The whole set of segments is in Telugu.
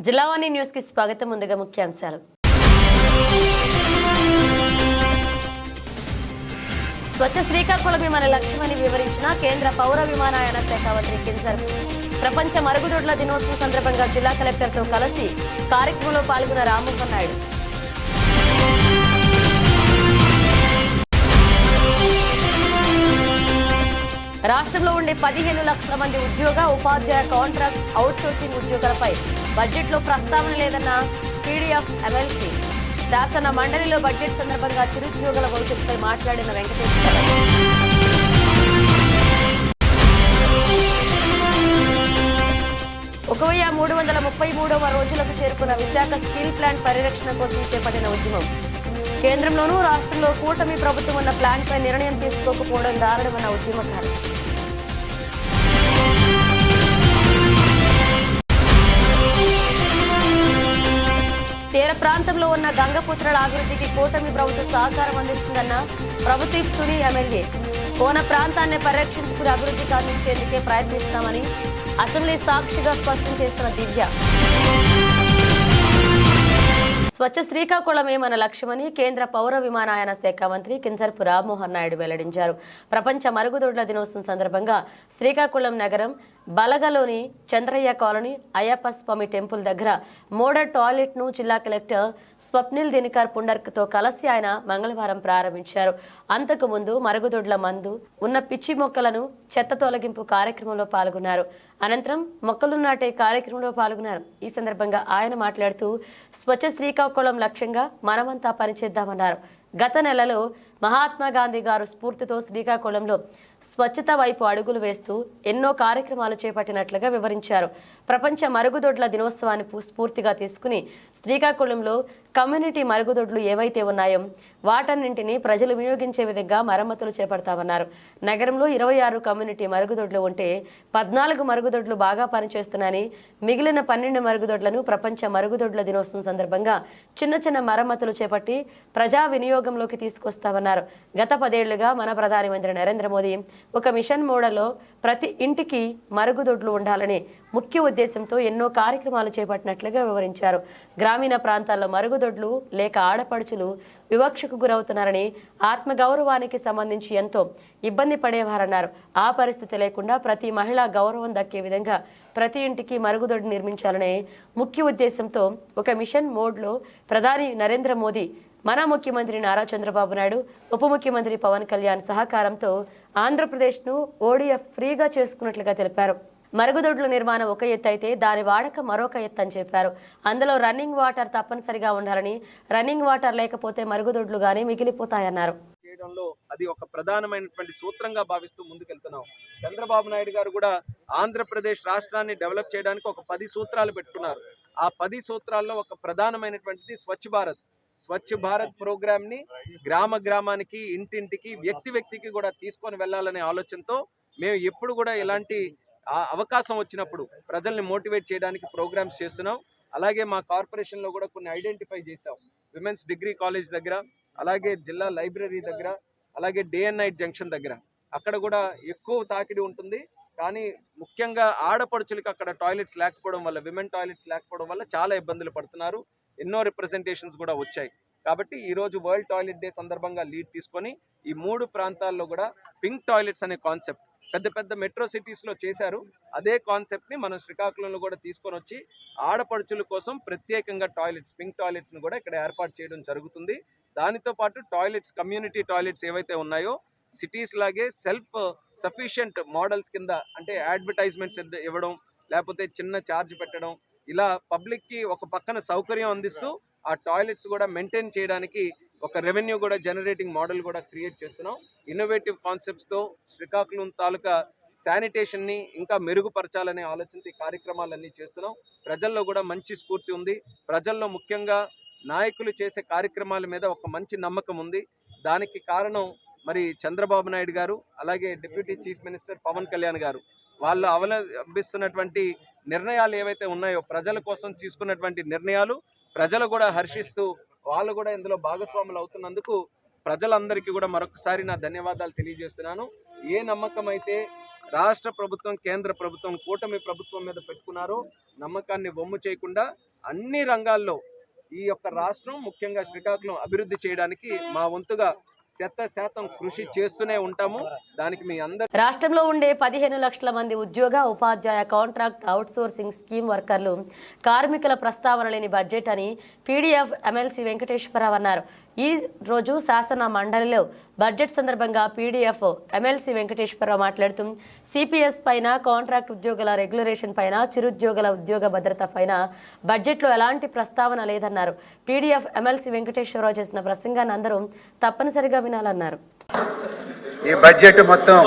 జిల్లావాణి న్యూస్ కి స్వాగతం. ముందుగా ముఖ్యాంశాలు. స్వచ్ఛ శ్రీకాకుళం మన లక్ష్యమని వివరించిన కేంద్ర పౌర విమానయాన శాఖ మంత్రి కింజర్. ప్రపంచ మరుగుదొడ్ల దినోత్సవం సందర్భంగా జిల్లా కలెక్టర్తో కలిసి కార్యక్రమంలో పాల్గొన్న రామ్మోహన్ నాయుడు. రాష్ట్రంలో ఉండే 15 లక్షల మంది ఉద్యోగ ఉపాధ్యాయ కాంట్రాక్ట్ అవుట్సోర్సింగ్ ఉద్యోగులపై బడ్జెట్లో ప్రస్తావన లేదన్న పీడీఎఫ్ ఎమ్మెల్సీ. శాసన మండలిలో బడ్జెట్ సందర్భంగా చిరుద్యోగుల భవిష్యత్తుపై మాట్లాడిన వెంకటేశ్వర. 1333వ రోజులకు చేరుకున్న విశాఖ స్టీల్ ప్లాంట్ పరిరక్షణ కోసం చేపట్టిన ఉద్యమం. కేంద్రంలోనూ రాష్ట్రంలో కూటమి ప్రభుత్వం ఉన్న ప్లాంట్పై నిర్ణయం తీసుకోకపోవడం దారుణమన్న ఉద్యమకారులు. తీర ప్రాంతంలో ఉన్న గంగపుత్రల అభివృద్ధికి కూటమి ప్రభుత్వం సహకారం అందిస్తుందన్న ప్రభుత్వ తుని ఎమ్మెల్యే. కోన ప్రాంతాన్ని పరిరక్షించుకుని అభివృద్ధికి అందించేందుకే ప్రయత్నిస్తామని అసెంబ్లీ సాక్షిగా స్పష్టం చేస్తున్న దివ్య. స్వచ్ఛ శ్రీకాకుళమే మన లక్ష్యమని కేంద్ర పౌర విమానయాన శాఖ మంత్రి కింజరపు రామ్మోహన్ నాయుడు వెల్లడించారు. ప్రపంచ మరుగుదొడ్ల దినోత్సవం సందర్భంగా శ్రీకాకుళం నగరం బలగలోని చంద్రయ్య కాలనీ అయ్యప్ప స్వామి టెంపుల్ దగ్గర మోడల్ టాయిలెట్ ను జిల్లా కలెక్టర్ స్వప్నిల్ దినకర్ పుండర్తో కలిసి ఆయన మంగళవారం ప్రారంభించారు. అంతకుముందు మరుగుదొడ్ల మందు ఉన్న పిచ్చి మొక్కలను చెత్త తొలగింపు కార్యక్రమంలో పాల్గొన్నారు. అనంతరం మొక్కలు నాటే కార్యక్రమంలో పాల్గొన్నారు. ఈ సందర్భంగా ఆయన మాట్లాడుతూ స్వచ్ఛ శ్రీకాకుళం లక్ష్యంగా మనమంతా పనిచేద్దామన్నారు. గత నెలలో మహాత్మా గాంధీ గారు స్ఫూర్తితో శ్రీకాకుళంలో స్వచ్ఛత వైపు అడుగులు వేస్తూ ఎన్నో కార్యక్రమాలు చేపట్టినట్లుగా వివరించారు. ప్రపంచ మరుగుదొడ్ల దినోత్సవాన్ని స్ఫూర్తిగా తీసుకుని శ్రీకాకుళంలో కమ్యూనిటీ మరుగుదొడ్లు ఏవైతే ఉన్నాయో వాటన్నింటినీ ప్రజలు వినియోగించే విధంగా మరమ్మతులు చేపడతామన్నారు. నగరంలో 26 కమ్యూనిటీ మరుగుదొడ్లు ఉంటే 14 మరుగుదొడ్లు బాగా పనిచేస్తున్నాయని, మిగిలిన 12 మరుగుదొడ్లను ప్రపంచ మరుగుదొడ్ల దినోత్సవం సందర్భంగా చిన్న మరమ్మతులు చేపట్టి ప్రజా వినియోగంలోకి తీసుకొస్తామన్నారు. గత 10 ఏళ్లుగా మన ప్రధానమంత్రి నరేంద్ర మోదీ ఒక మిషన్ మోడల్లో ప్రతి ఇంటికి మరుగుదొడ్లు ఉండాలని ముఖ్య ఉద్దేశంతో ఎన్నో కార్యక్రమాలు చేపట్టినట్లుగా వివరించారు. గ్రామీణ ప్రాంతాల్లో మరుగుదొడ్లు లేక ఆడపడుచులు వివక్షకు గురవుతున్నారని, ఆత్మగౌరవానికి సంబంధించి ఎంతో ఇబ్బంది పడేవారన్నారు. ఆ పరిస్థితి లేకుండా ప్రతి మహిళ గౌరవం దక్కే విధంగా ప్రతి ఇంటికి మరుగుదొడ్డు నిర్మించాలనే ముఖ్య ఉద్దేశంతో ఒక మిషన్ మోడ్లో ప్రధాని నరేంద్ర మోదీ, మన ముఖ్యమంత్రి నారా చంద్రబాబు నాయుడు, ఉప ముఖ్యమంత్రి పవన్ కళ్యాణ్ సహకారంతో ఆంధ్రప్రదేశ్ను ఓడిఎఫ్ ఫ్రీగా చేసుకున్నట్లుగా తెలిపారు. మరుగుదొడ్ల నిర్మాణం ఒక ఎత్తు అయితే దాని వాడక మరొక ఎత్తు అని చెప్పారు. అందులో రన్నింగ్ వాటర్ తప్పనిసరిగా ఉండాలని, రన్నింగ్ వాటర్ లేకపోతే మరుగుదొడ్లుగానే మిగిలిపోతాయన్నారు. చేయడంలో అది ఒక ప్రధానమైనటువంటి సూత్రంగా భావిస్తూ ముందుకెళ్తున్నాం. చంద్రబాబు నాయుడు గారు కూడా ఆంధ్రప్రదేశ్ రాష్ట్రాన్ని డెవలప్ చేయడానికి ఒక 10 సూత్రాలు పెట్టుకున్నారు. ఆ 10 సూత్రాల్లో ఒక ప్రధానమైనటువంటిది స్వచ్ఛ భారత్ ప్రోగ్రామ్ ని గ్రామానికి, ఇంటింటికి, వ్యక్తికి కూడా తీసుకొని వెళ్ళాలనే ఆలోచనతో మేము ఎప్పుడు కూడా ఇలాంటి అవకాశం వచ్చినప్పుడు ప్రజల్ని మోటివేట్ చేయడానికి ప్రోగ్రామ్స్ చేస్తున్నాం. అలాగే మా కార్పొరేషన్లో కూడా కొన్ని ఐడెంటిఫై చేసాం. విమెన్స్ డిగ్రీ కాలేజ్ దగ్గర, అలాగే జిల్లా లైబ్రరీ దగ్గర, అలాగే డే అండ్ నైట్ జంక్షన్ దగ్గర అక్కడ కూడా ఎక్కువ తాకిడి ఉంటుంది. కానీ ముఖ్యంగా ఆడపడుచులకి అక్కడ టాయిలెట్స్ లేకపోవడం వల్ల, విమెన్ టాయిలెట్స్ లేకపోవడం వల్ల చాలా ఇబ్బందులు పడుతున్నారు. ఎన్నో రిప్రజెంటేషన్స్ కూడా వచ్చాయి. కాబట్టి ఈరోజు వరల్డ్ టాయిలెట్ డే సందర్భంగా లీడ్ తీసుకొని ఈ 3 ప్రాంతాల్లో కూడా పింక్ టాయిలెట్స్ అనే కాన్సెప్ట్ పెద్ద మెట్రో సిటీస్లో చేశారు. అదే కాన్సెప్ట్ని మనం శ్రీకాకుళంలో కూడా తీసుకొని వచ్చి ఆడపడుచుల కోసం ప్రత్యేకంగా పింక్ టాయిలెట్స్ని కూడా ఇక్కడ ఏర్పాటు చేయడం జరుగుతుంది. దానితో పాటు కమ్యూనిటీ టాయిలెట్స్ ఏవైతే ఉన్నాయో సిటీస్ లాగే సెల్ఫ్ సఫిషియంట్ మోడల్స్ కింద, అంటే అడ్వర్టైజ్మెంట్స్ ఇవ్వడం, లేకపోతే చిన్న ఛార్జ్ పెట్టడం, ఇలా పబ్లిక్కి ఒక పక్కన సౌకర్యం అందిస్తూ ఆ టాయిలెట్స్ కూడా మెయింటైన్ చేయడానికి ఒక రెవెన్యూ కూడా జనరేటింగ్ మోడల్ కూడా క్రియేట్ చేస్తున్నాం. ఇన్నోవేటివ్ కాన్సెప్ట్స్తో శ్రీకాకుళం తాలూకా శానిటేషన్ని ఇంకా మెరుగుపరచాలనే ఆలోచనతో ఈ కార్యక్రమాలన్నీ చేస్తున్నాం. ప్రజల్లో కూడా మంచి స్ఫూర్తి ఉంది. ప్రజల్లో ముఖ్యంగా నాయకులు చేసే కార్యక్రమాల మీద ఒక మంచి నమ్మకం ఉంది. దానికి కారణం మరి చంద్రబాబు నాయుడు గారు, అలాగే deputy chief minister Pavan Kalyan garu వాళ్ళు అవలంబిస్తున్నటువంటి నిర్ణయాలు ఏవైతే ఉన్నాయో, ప్రజల కోసం తీసుకున్నటువంటి నిర్ణయాలు ప్రజలు కూడా హర్షిస్తూ వాళ్ళు కూడా ఇందులో భాగస్వాములు అవుతున్నందుకు ప్రజలందరికీ కూడా మరొకసారి నా ధన్యవాదాలు తెలియజేస్తున్నాను. ఏ నమ్మకం అయితే రాష్ట్ర ప్రభుత్వం, కేంద్ర ప్రభుత్వం, కూటమి ప్రభుత్వం మీద పెట్టుకున్నారో నమ్మకాన్ని వమ్ము చేయకుండా అన్ని రంగాల్లో ఈ యొక్క రాష్ట్రం, ముఖ్యంగా శ్రీకాకుళం అభివృద్ధి చేయడానికి మా వంతుగా 100% కృషి చేస్తూనే ఉంటాము. దానికి మీ అందరూ. రాష్ట్రంలో ఉండే 15 లక్షల మంది ఉద్యోగ, ఉపాధ్యాయ, కాంట్రాక్ట్, అవుట్సోర్సింగ్ స్కీమ్ వర్కర్లు, కార్మికుల ప్రస్తావన లేని బడ్జెట్ అని పీడీఎఫ్ ఎమ్మెల్సీ వెంకటేశ్వరరావు అన్నారు. ఈ రోజు శాసన మండలిలో బడ్జెట్ సందర్భంగా పీడీఎఫ్ ఎమ్మెల్సీ వెంకటేశ్వరరావు మాట్లాడుతూ సిపిఎస్ పైన, కాంట్రాక్ట్ ఉద్యోగుల రెగ్యులరేషన్ పైన, చిరుద్యోగుల ఉద్యోగ భద్రత పైన బడ్జెట్లో ఎలాంటి ప్రస్తావన లేదన్నారు. పీడీఎఫ్ ఎమ్మెల్సీ వెంకటేశ్వరరావు చేసిన ప్రసంగాన్ని అందరూ తప్పనిసరిగా వినాలన్నారు. ఈ బడ్జెట్ మొత్తం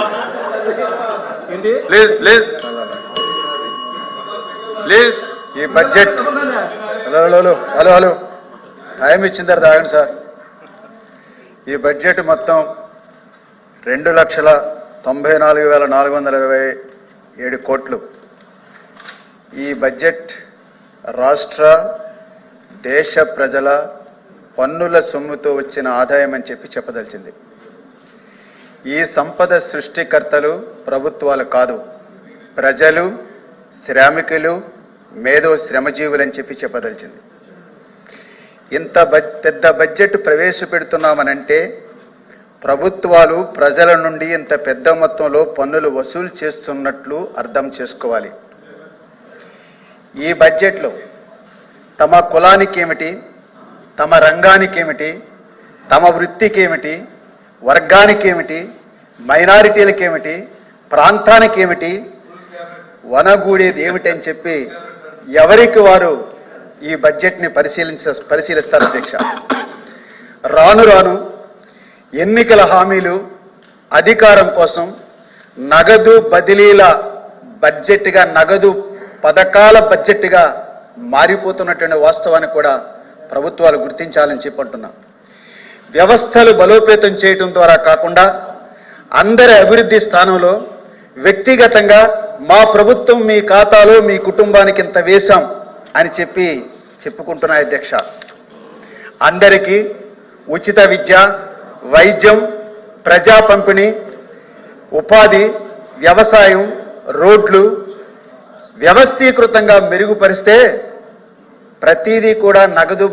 ఈ బడ్జెట్ హలో టైం ఇచ్చిన తర్వాత ఆగండి సార్. ఈ బడ్జెట్ మొత్తం 2,94,427 కోట్లు. ఈ బడ్జెట్ రాష్ట్ర, దేశ ప్రజల పన్నుల సొమ్ముతో వచ్చిన ఆదాయం అని చెప్పదలిచింది. ఈ సంపద సృష్టికర్తలు ప్రభుత్వాలు కాదు, ప్రజలు, శ్రామికులు, మేధో శ్రమజీవులని చెప్పదలిచింది. ఇంత పెద్ద బడ్జెట్ ప్రవేశపెడుతున్నామనంటే ప్రభుత్వాలు ప్రజల నుండి ఇంత పెద్ద మొత్తంలో పన్నులు వసూలు చేస్తున్నట్లు అర్థం చేసుకోవాలి. ఈ బడ్జెట్లో తమ కులానికి ఏమిటి, తమ రంగానికి ఏమిటి, తమ వృత్తికి ఏమిటి, వర్గానికి ఏమిటి, మైనారిటీలకు ఏమిటి, ప్రాంతానికి ఏమిటి, వనగూడేది ఏమిటని చెప్పి ఎవరికి వారు ఈ బడ్జెట్ని పరిశీలిస్తారు అధ్యక్ష. రాను రాను ఎన్నికల హామీలు, అధికారం కోసం నగదు బదిలీల బడ్జెట్గా, నగదు పథకాల బడ్జెట్గా మారిపోతున్నటువంటి వాస్తవాన్ని కూడా ప్రభుత్వాలు గుర్తించాలని చెప్పంటున్నాం. వ్యవస్థలు బలోపేతం చేయడం ద్వారా కాకుండా అందరి అభివృద్ధి స్థానంలో వ్యక్తిగతంగా మా ప్రభుత్వం మీ ఖాతాలో మీ కుటుంబానికి ఇంత వేశాం అని చెప్పుకుంటున్నాయి అధ్యక్ష. అందరికీ ఉచిత విద్య, వైద్యం, ప్రజా పంపిణీ, ఉపాధి, వ్యవసాయం, రోడ్లు వ్యవస్థీకృతంగా మెరుగుపరిస్తే ప్రతిదీ కూడా నగదు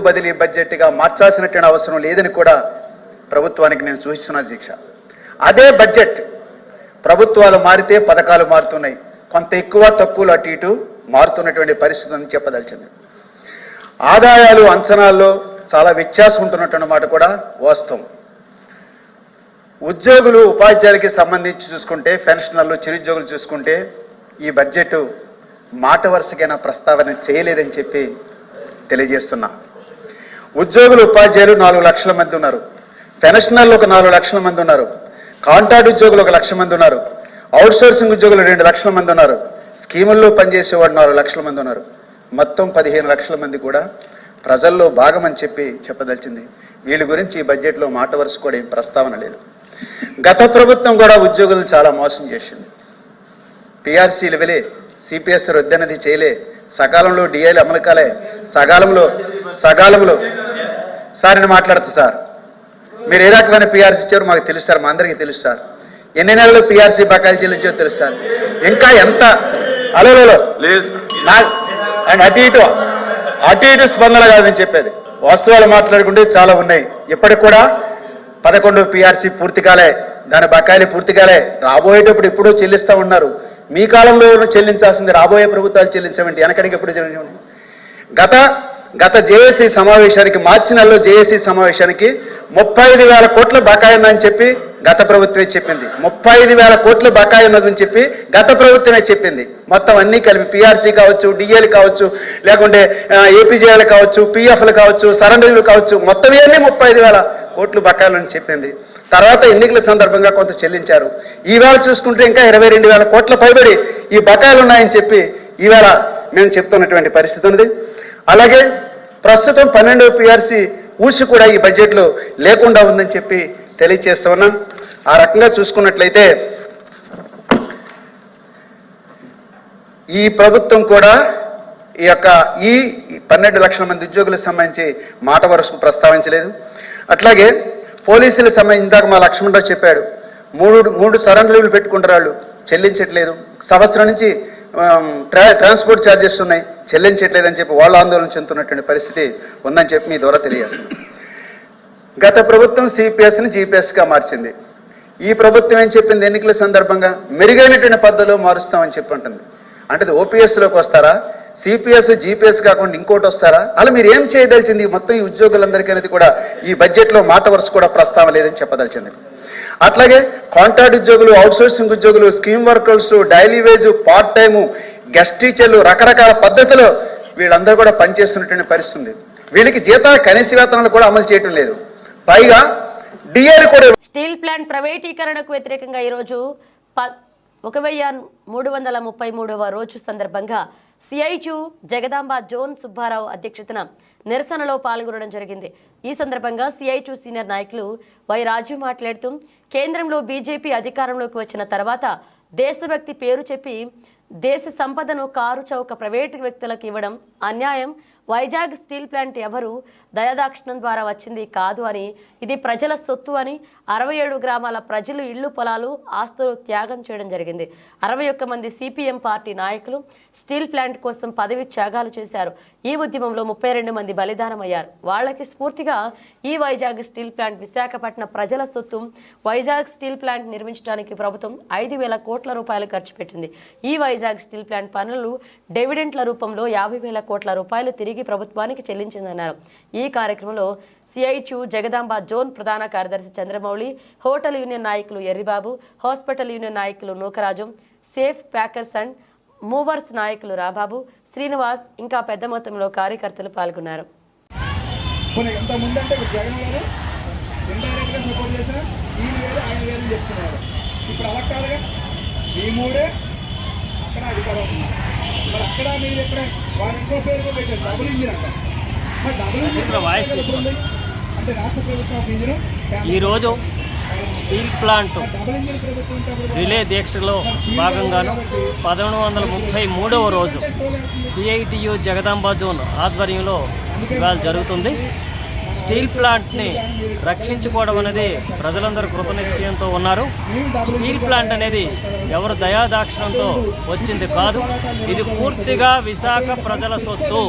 బదిలీ బడ్జెట్గా మార్చాల్సినటువంటి అవసరం లేదని కూడా ప్రభుత్వానికి నేను సూచిస్తున్నా అధ్యక్ష. అదే బడ్జెట్ ప్రభుత్వాలు మారితే పథకాలు మారుతున్నాయి, కొంత ఎక్కువ తక్కువలు అటు ఇటు మారుతున్నటువంటి పరిస్థితి అని చెప్పదలిచింది. ఆదాయాలు అంచనాల్లో చాలా వ్యత్యాసం ఉంటున్నటువంటి మాట కూడా వాస్తవం. ఉద్యోగులు, ఉపాధ్యాయులకి సంబంధించి చూసుకుంటే, పెన్షనర్లు, చిరుద్యోగులు చూసుకుంటే ఈ బడ్జెట్ మాట వరుసకైనా ప్రస్తావన చేయలేదని చెప్పి తెలియజేస్తున్నా. ఉద్యోగులు, ఉపాధ్యాయులు 4 లక్షల మంది ఉన్నారు, పెన్షనర్లు ఒక 4 లక్షల మంది ఉన్నారు, కాంట్రాక్ట్ ఉద్యోగులు 1 లక్ష మంది ఉన్నారు, అవుట్సోర్సింగ్ ఉద్యోగులు 2 లక్షల మంది ఉన్నారు, స్కీముల్లో పనిచేసేవాడు 4 లక్షల మంది ఉన్నారు. మొత్తం 15 లక్షల మంది కూడా ప్రజల్లో భాగమని చెప్పదలిచింది. వీళ్ళ గురించి ఈ బడ్జెట్లో మాట వరుస కూడా ఏం ప్రస్తావన లేదు. గత ప్రభుత్వం కూడా ఉద్యోగులను చాలా మోసం చేసింది. పిఆర్సీలు ఇవ్వలే, సిపిఎస్ రద్దన్నది చేయలే, సకాలంలో డిఐలు అమలు కాలే, సకాలంలో సార్ నేను మాట్లాడుతా సార్, మీరు ఏ రకమైన పిఆర్సీ ఇచ్చారో మాకు తెలుసు సార్, మా అందరికీ తెలుసు సార్, ఎన్ని నెలలు పిఆర్సీ బకాయిలు చెల్లించారో తెలుసు సార్, ఇంకా ఎంత అండ్ అటు ఇటు స్పందన కాదని చెప్పేది. వాస్తవాలు మాట్లాడుకుంటే చాలా ఉన్నాయి. ఇప్పటికి కూడా 11 పిఆర్సీ పూర్తి కాలే, దాని బకాయిలు పూర్తి కాలే, రాబోయేటప్పుడు ఎప్పుడో చెల్లిస్తూ ఉన్నారు. మీ కాలంలో చెల్లించాల్సింది రాబోయే ప్రభుత్వాలు చెల్లించమండి, వెనకడికి ఎప్పుడు చెల్లించండి. గత జేఏసీ సమావేశానికి, మార్చి నెలలో జేఏసీ సమావేశానికి 35,000 కోట్ల బకాయి ఉందని చెప్పి గత ప్రభుత్వమే చెప్పింది. 35,000 కోట్ల బకాయి ఉన్నదని చెప్పి గత ప్రభుత్వమే చెప్పింది. మొత్తం అన్నీ కలిపి పిఆర్సీ కావచ్చు, డిఏలు కావచ్చు, లేకుంటే ఏపీజేలు కావచ్చు, పిఎఫ్లు కావచ్చు, సరెండర్లు కావచ్చు, మొత్తం ఇవన్నీ 35,000 కోట్లు బకాయిలు అని చెప్పింది. తర్వాత ఎన్నికల సందర్భంగా కొంత చెల్లించారు. ఈవేళ చూసుకుంటే ఇంకా 22,000 కోట్ల పైబడి ఈ బకాయిలు ఉన్నాయని చెప్పి ఈవేళ మేము చెప్తున్నటువంటి పరిస్థితి ఉంది. అలాగే ప్రస్తుతం 12వ పిఆర్సీ ఊసి కూడా ఈ బడ్జెట్లో లేకుండా ఉందని చెప్పి తెలియజేస్తూ ఉన్నాం. ఆ రకంగా చూసుకున్నట్లయితే ఈ ప్రభుత్వం కూడా ఈ 12 లక్షల మంది ఉద్యోగులకు సంబంధించి మాట వరుసకు ప్రస్తావించలేదు. అట్లాగే పోలీసులకు సంబంధించి ఇందాక మా లక్ష్మణరావు చెప్పాడు, మూడు సరెండర్లు పెట్టుకుంటారు, వాళ్ళు చెల్లించట్లేదు. సంవత్సరం నుంచి ట్రాన్స్పోర్ట్ ఛార్జెస్ ఉన్నాయి, చెల్లించట్లేదని చెప్పి వాళ్ళు ఆందోళన చెందుతున్నటువంటి పరిస్థితి ఉందని చెప్పి మీ ద్వారా తెలియజేస్తుంది. గత ప్రభుత్వం సిపిఎస్ని జీపీఎస్గా మార్చింది. ఈ ప్రభుత్వం ఏం చెప్పింది? ఎన్నికల సందర్భంగా మెరుగైనటువంటి పద్ధతిలో మారుస్తామని చెప్పి ఉంటుంది. అంటే ఓపీఎస్లోకి వస్తారా, సిపిఎస్ జీపీఎస్ కాకుండా ఇంకోటి వస్తారా? అలా మీరు ఏం చేయదలిచింది? మొత్తం ఈ ఉద్యోగులందరికీ అనేది కూడా ఈ బడ్జెట్లో మాట వరుస కూడా ప్రస్తావన లేదని చెప్పదలిచింది. అట్లాగే కాంట్రాక్ట్ ఉద్యోగులు, అవుట్సోర్సింగ్ ఉద్యోగులు, scheme workers, daily wage, part time, guest టీచర్లు, రకరకాల పద్ధతిలో వీళ్ళందరూ కూడా పనిచేస్తున్నటువంటి పరిస్థితి ఉంది. వీళ్ళకి కనీస వేతనాలు కూడా అమలు చేయటం లేదు. పైగా డిఏలు కూడా. స్టీల్ ప్లాంట్ ప్రైవేటీకరణకు వ్యతిరేకంగా ఈరోజు 1333వ రోజు సందర్భంగా సిఐటియు జగదాంబ జోన్ సుబ్బారావు అధ్యక్షతన నిరసనలో పాల్గొనడం జరిగింది. ఈ సందర్భంగా సిఐటియు సీనియర్ నాయకులు వై రాజు మాట్లాడుతూ కేంద్రంలో బీజేపీ అధికారంలోకి వచ్చిన తర్వాత దేశభక్తి పేరు చెప్పి దేశ సంపదను కారు చౌక ప్రైవేటు వ్యక్తులకు ఇవ్వడం అన్యాయం. వైజాగ్ స్టీల్ ప్లాంట్ ఎవరు దయాదాక్షిణ్యం ద్వారా వచ్చింది కాదు అని, ఇది ప్రజల సొత్తు అని 67 గ్రామాల ప్రజలు ఇళ్లు, పొలాలు, ఆస్తులు త్యాగం చేయడం జరిగింది. 61 మంది సిపిఎం పార్టీ నాయకులు స్టీల్ ప్లాంట్ కోసం పదవి త్యాగాలు చేశారు. ఈ ఉద్యమంలో 32 మంది బలిదానం అయ్యారు. వాళ్ళకి స్ఫూర్తిగా ఈ వైజాగ్ స్టీల్ ప్లాంట్ విశాఖపట్నం ప్రజల సొత్తు. వైజాగ్ స్టీల్ ప్లాంట్ నిర్మించడానికి ప్రభుత్వం 5,000 కోట్ల రూపాయలు ఖర్చు పెట్టింది. ఈ వైజాగ్ స్టీల్ ప్లాంట్ పనులు డివిడెంట్ల రూపంలో 50,000 కోట్ల రూపాయలు తిరిగి ప్రభుత్వానికి చెల్లించిందన్నారు. ఈ కార్యక్రమంలో సిఐటియు జగదాంబ జోన్ ప్రధాన కార్యదర్శి చంద్రమౌళి, హోటల్ యూనియన్ నాయకులు ఎర్రిబాబు, హాస్పిటల్ యూనియన్ నాయకులు Nookaraju, safe packers and movers నాయకులు రాబాబు, శ్రీనివాస్ ఇంకా పెద్ద మొత్తంలో కార్యకర్తలు పాల్గొన్నారు. ఈరోజు స్టీల్ ప్లాంట్ రిలే దీక్షలో భాగంగాను 1133వ రోజు సిఐటియు జగదాంబ జోన్ ఆధ్వర్యంలో ఇవాళ జరుగుతుంది. స్టీల్ ప్లాంట్ని రక్షించుకోవడం అనేది ప్రజలందరూ కృతనిశ్చయంతో ఉన్నారు. స్టీల్ ప్లాంట్ అనేది ఎవరు దయాదాక్షిణంతో వచ్చింది కాదు, ఇది పూర్తిగా విశాఖ ప్రజల సొత్తు.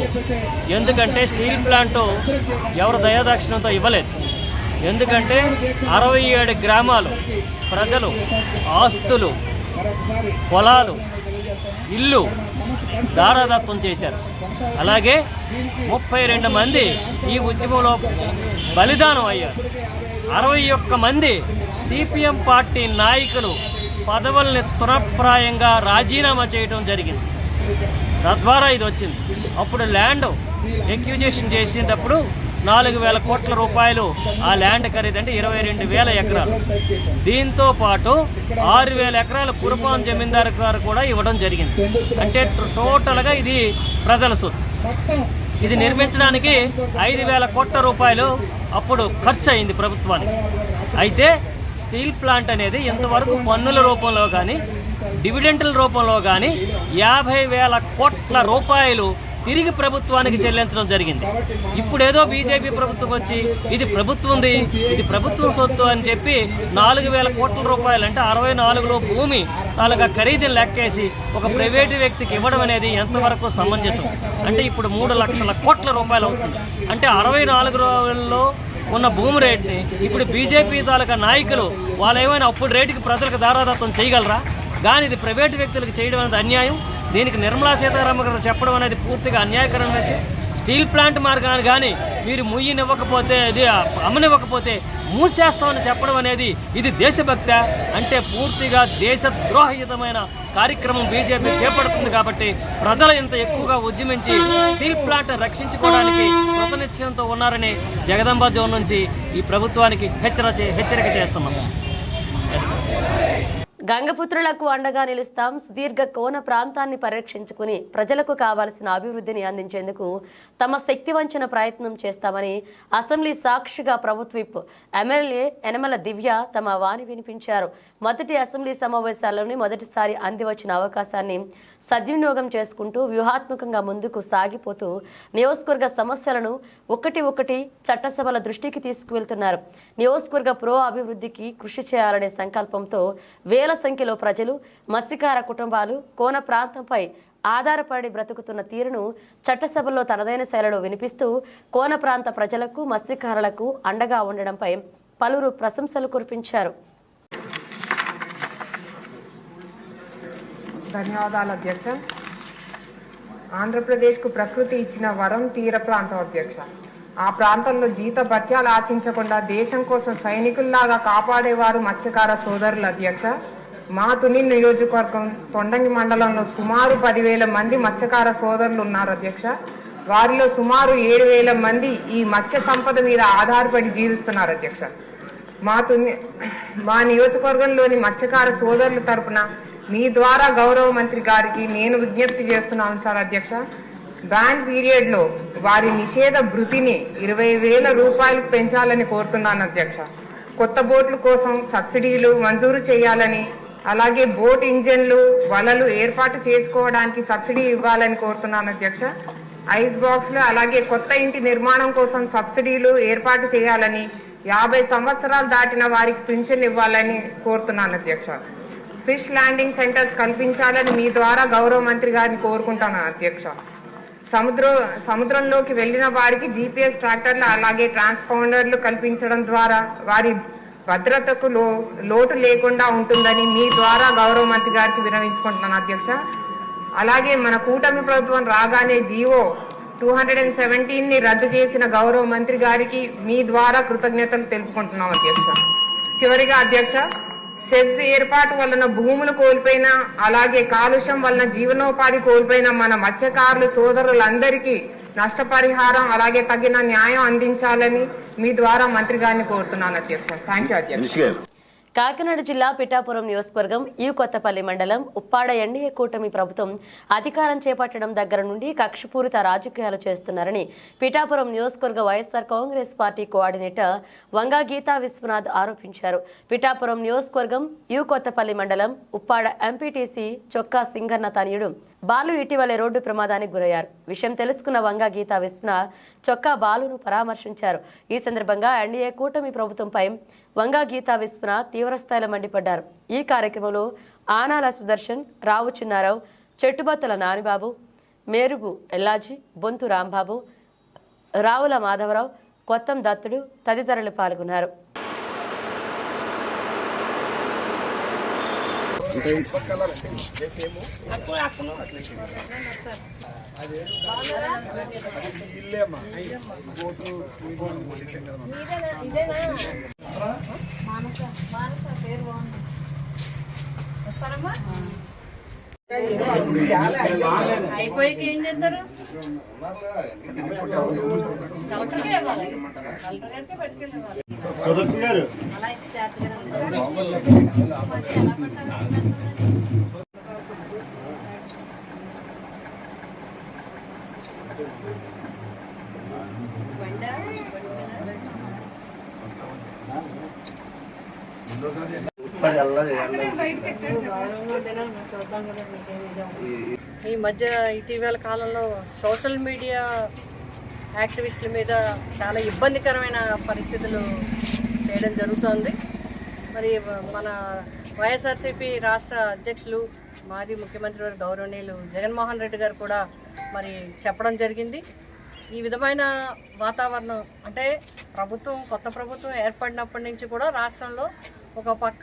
ఎందుకంటే స్టీల్ ప్లాంటు ఎవరు దయాదాక్షిణంతో ఇవ్వలేదు. ఎందుకంటే 67 గ్రామాలు ప్రజలు ఆస్తులు, పొలాలు, ఇల్లు దారాదత్తం చేశారు. అలాగే 32 మంది ఈ ఉద్యమంలో బలిదానం అయ్యారు. 61 మంది సిపిఎం పార్టీ నాయకులు పదవుల్ని తునప్రాయంగా రాజీనామా చేయడం జరిగింది. తద్వారా ఇది వచ్చింది. అప్పుడు ల్యాండ్ ఎక్విజిషన్ చేసేటప్పుడు 4,000 కోట్ల రూపాయలు ఆ ల్యాండ్ ఖరీదు, అంటే 22,000 ఎకరాలు. దీంతో పాటు 6,000 ఎకరాల కుర్బాన్ జమీందారు గారు కూడా ఇవ్వడం జరిగింది. అంటే టోటల్గా ఇది ప్రజల సొత్తు. ఇది నిర్మించడానికి 5,000 కోట్ల రూపాయలు అప్పుడు ఖర్చు అయింది ప్రభుత్వానికి. అయితే స్టీల్ ప్లాంట్ అనేది ఇంతవరకు పన్నుల రూపంలో కానీ డివిడెంట్ల రూపంలో కానీ 50,000 కోట్ల రూపాయలు తిరిగి ప్రభుత్వానికి చెల్లించడం జరిగింది. ఇప్పుడేదో బీజేపీ ప్రభుత్వం వచ్చి ఇది ప్రభుత్వంది, ఇది ప్రభుత్వం సొత్తు అని చెప్పి 4,000 కోట్ల రూపాయలు, అంటే 64లో భూమి తాలూకా ఖరీదుని లెక్కేసి ఒక ప్రైవేటు వ్యక్తికి ఇవ్వడం అనేది ఎంతవరకు సమంజసం? అంటే ఇప్పుడు 3 లక్షల కోట్ల రూపాయలు అవుతుంది. అంటే 64లో ఉన్న భూమి రేట్ని ఇప్పుడు బీజేపీ తాలూకా నాయకులు వాళ్ళు ఏమైనా అప్పుడు రేటుకి ప్రజలకు దారాదత్తం చేయగలరా? కానీ ఇది ప్రైవేటు వ్యక్తులకు చేయడం అనేది అన్యాయం. దీనికి నిర్మలా సీతారామన్ గారు చెప్పడం అనేది పూర్తిగా అన్యాయకరమైన విషయం. స్టీల్ ప్లాంట్ మార్గాన్ని కానీ మీరు ముయ్యనివ్వకపోతే, ఇది అమ్మనివ్వకపోతే మూసేస్తామని చెప్పడం అనేది ఇది దేశభక్త అంటే పూర్తిగా దేశద్రోహయుతమైన కార్యక్రమం బీజేపీ చేపడుతుంది. కాబట్టి ప్రజలు ఇంత ఎక్కువగా ఉద్యమించి స్టీల్ ప్లాంట్ రక్షించుకోవడానికి కృతనిశ్చయంతో ఉన్నారని జగదాంబ జోన్ నుంచి ఈ ప్రభుత్వానికి హెచ్చరిక చేస్తున్నాము. గంగపుత్రులకు అండగా నిలుస్తాం. సుదీర్ఘ కోన ప్రాంతాన్ని పరిరక్షించుకుని ప్రజలకు కావాల్సిన అభివృద్ధిని అందించేందుకు తమ శక్తివంచన ప్రయత్నం చేస్తామని అసెంబ్లీ సాక్షిగా ప్రభుత్వ విప్ ఎమ్మెల్యే యనమల దివ్య తమ వాణి వినిపించారు. మొదటి అసెంబ్లీ సమావేశాల్లోని మొదటిసారి అందివచ్చిన అవకాశాన్ని సద్వినియోగం చేసుకుంటూ వ్యూహాత్మకంగా ముందుకు సాగిపోతూ నియోజకవర్గ సమస్యలను ఒకటి చట్టసభల దృష్టికి తీసుకువెళ్తున్నారు. నియోజకవర్గ అభివృద్ధికి కృషి చేయాలనే సంకల్పంతో వేల సంఖ్యలో ప్రజలు, మత్స్యకార కుటుంబాలు కోన ప్రాంతంపై ఆధారపడి బ్రతుకుతున్న తీరును చట్టసభల్లో తనదైన శైలిలో వినిపిస్తూ కోన ప్రాంత ప్రజలకు, మత్స్యకారులకు అండగా ఉండడంపై పలువురు ప్రశంసలు కురిపించారు. ధన్యవాదాలు అధ్యక్ష. ఆంధ్రప్రదేశ్కు ప్రకృతి ఇచ్చిన వరం తీర ప్రాంతం అధ్యక్ష. ఆ ప్రాంతంలో జీత భత్యాలు ఆశించకుండా దేశం కోసం సైనికుల్లాగా కాపాడేవారు మత్స్యకార సోదరులు అధ్యక్ష. మా తుని నియోజకవర్గం తొండంగి మండలంలో సుమారు 10,000 మంది మత్స్యకార సోదరులు ఉన్నారు అధ్యక్ష. వారిలో సుమారు 7,000 మంది ఈ మత్స్య సంపద మీద ఆధారపడి జీవిస్తున్నారు అధ్యక్ష. మా నియోజకవర్గంలోని మత్స్యకార సోదరుల తరపున మీ ద్వారా గౌరవ మంత్రి గారికి నేను విజ్ఞప్తి చేస్తున్నాను సార్ అధ్యక్ష. బ్యాన్ పీరియడ్ లో వారి నిషేధ భృతిని 20,000 రూపాయలకు పెంచాలని కోరుతున్నాను అధ్యక్ష. కొత్త బోట్ల కోసం సబ్సిడీలు మంజూరు చేయాలని, అలాగే బోట్ ఇంజన్లు, వలలు ఏర్పాటు చేసుకోవడానికి సబ్సిడీ ఇవ్వాలని కోరుతున్నాను అధ్యక్ష. ఐస్ బాక్స్లు అలాగే కొత్త ఇంటి నిర్మాణం కోసం సబ్సిడీలు ఏర్పాటు చేయాలని, 50 సంవత్సరాలు దాటిన వారికి పెన్షన్ ఇవ్వాలని కోరుతున్నాను అధ్యక్ష. ఫిష్ ల్యాండింగ్ సెంటర్స్ కల్పించాలని మీ ద్వారా గౌరవ మంత్రి గారిని కోరుకుంటాను అధ్యక్ష. సముద్రంలోకి వెళ్లిన వారికి GPS ట్రాక్టర్లు అలాగే ట్రాన్స్పాండర్లు కల్పించడం ద్వారా వారి భద్రతకు లోటు లేకుండా ఉంటుందని మీ ద్వారా గౌరవ మంత్రి గారికి విన్నవించుకుంటున్నాను అధ్యక్ష. అలాగే మన కూటమి ప్రభుత్వం రాగానే జీవో 217ని రద్దు చేసిన గౌరవ మంత్రి గారికి మీ ద్వారా కృతజ్ఞతలు తెలుపుకుంటున్నాం అధ్యక్ష. చివరిగా అధ్యక్ష, సెజ్ ఏర్పాటు వలన భూములు కోల్పోయిన, అలాగే కాలుష్యం వలన జీవనోపాధి కోల్పోయిన మన మత్స్యకారులు సోదరులందరికీ నష్టపరిహారం అలాగే తగిన న్యాయం అందించాలని మీ ద్వారా మంత్రి గారిని కోరుతున్నాను అధ్యక్ష. థ్యాంక్ యూ అధ్యక్ష. కాకినాడ జిల్లా పిఠాపురం నియోజకవర్గం కొత్తపల్లి మండలం ఉప్పాడ ఎన్డీఏ కూటమి ప్రభుత్వం అధికారం చేపట్టడం దగ్గర నుండి కక్షపూరిత రాజకీయాలు చేస్తున్నారని పిఠాపురం నియోజకవర్గ వైఎస్ఆర్ కాంగ్రెస్ పార్టీ కోఆర్డినేటర్ వంగా గీతా విశ్వనాథ్ ఆరోపించారు. పిఠాపురం నియోజకవర్గం కొత్తపల్లి మండలం ఉప్పాడ ఎంపీటీసీ చొక్కా సింగన్న తనయుడు బాలు ఇటీవలే రోడ్డు ప్రమాదానికి గురయ్యారు. విషయం తెలుసుకున్న వంగా గీతా విశ్వనాథ్ చొక్కా బాలును పరామర్శించారు. ఈ సందర్భంగా ఎన్డీఏ కూటమి ప్రభుత్వంపై వంగా గీతా విశ్వనాథ్ తీవ్రస్థాయిలో మండిపడ్డారు. ఈ కార్యక్రమంలో ఆనాల సుదర్శన్, రావు చిన్నారావు, చెట్టుబత్తల నానిబాబు, మేరుగు ఎల్లాజీ, బొంతు రాంబాబు, రావుల మాధవరావు, కొత్తం దత్తుడు తదితరులు పాల్గొన్నారు. అయిపోయాక ఏం చేస్తారు? కలెక్టర్కే ఇవ్వాలి, కలెక్టర్ గారికి పట్టుకెళ్ళాలి. అలా అయితే జాగ్రత్తగా ఉంది సార్. మరి ఎలా పట్టాలి? ఈ మధ్య ఇటీవల కాలంలో సోషల్ మీడియా యాక్టివిస్టుల మీద చాలా ఇబ్బందికరమైన పరిస్థితులు చేయడం జరుగుతోంది. మరి మన వైఎస్ఆర్సీపీ రాష్ట్ర అధ్యక్షులు మాజీ ముఖ్యమంత్రి వారు గౌరవనీయులు జగన్మోహన్ రెడ్డి గారు కూడా మరి చెప్పడం జరిగింది. ఈ విధమైన వాతావరణం అంటే కొత్త ప్రభుత్వం ఏర్పడినప్పటి నుంచి కూడా రాష్ట్రంలో ఒక పక్క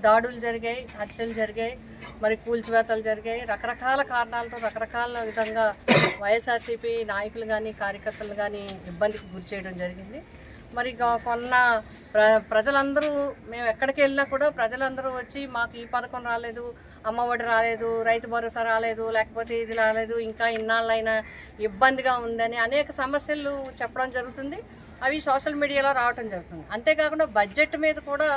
దాడులు జరిగాయి, హత్యలు జరిగాయి, మరి కూల్చివేతలు జరిగాయి. రకరకాల కారణాలతో రకరకాల విధంగా వైఎస్ఆర్సీపీ నాయకులు కానీ కార్యకర్తలు కానీ ఇబ్బందికి గురి చేయడం జరిగింది. మరి కొన్న ప్రజలందరూ మేము ఎక్కడికి వెళ్ళినా కూడా ప్రజలందరూ వచ్చి మాకు ఈ పథకం రాలేదు, అమ్మఒడి రాలేదు, రైతు భరోసా రాలేదు, లేకపోతే ఇది రాలేదు, ఇంకా ఇన్నాళ్ళైనా ఇబ్బందిగా ఉందని అనేక సమస్యలు చెప్పడం జరుగుతుంది. అవి సోషల్ మీడియాలో రావడం జరుగుతుంది. అంతేకాకుండా బడ్జెట్ మీద కూడా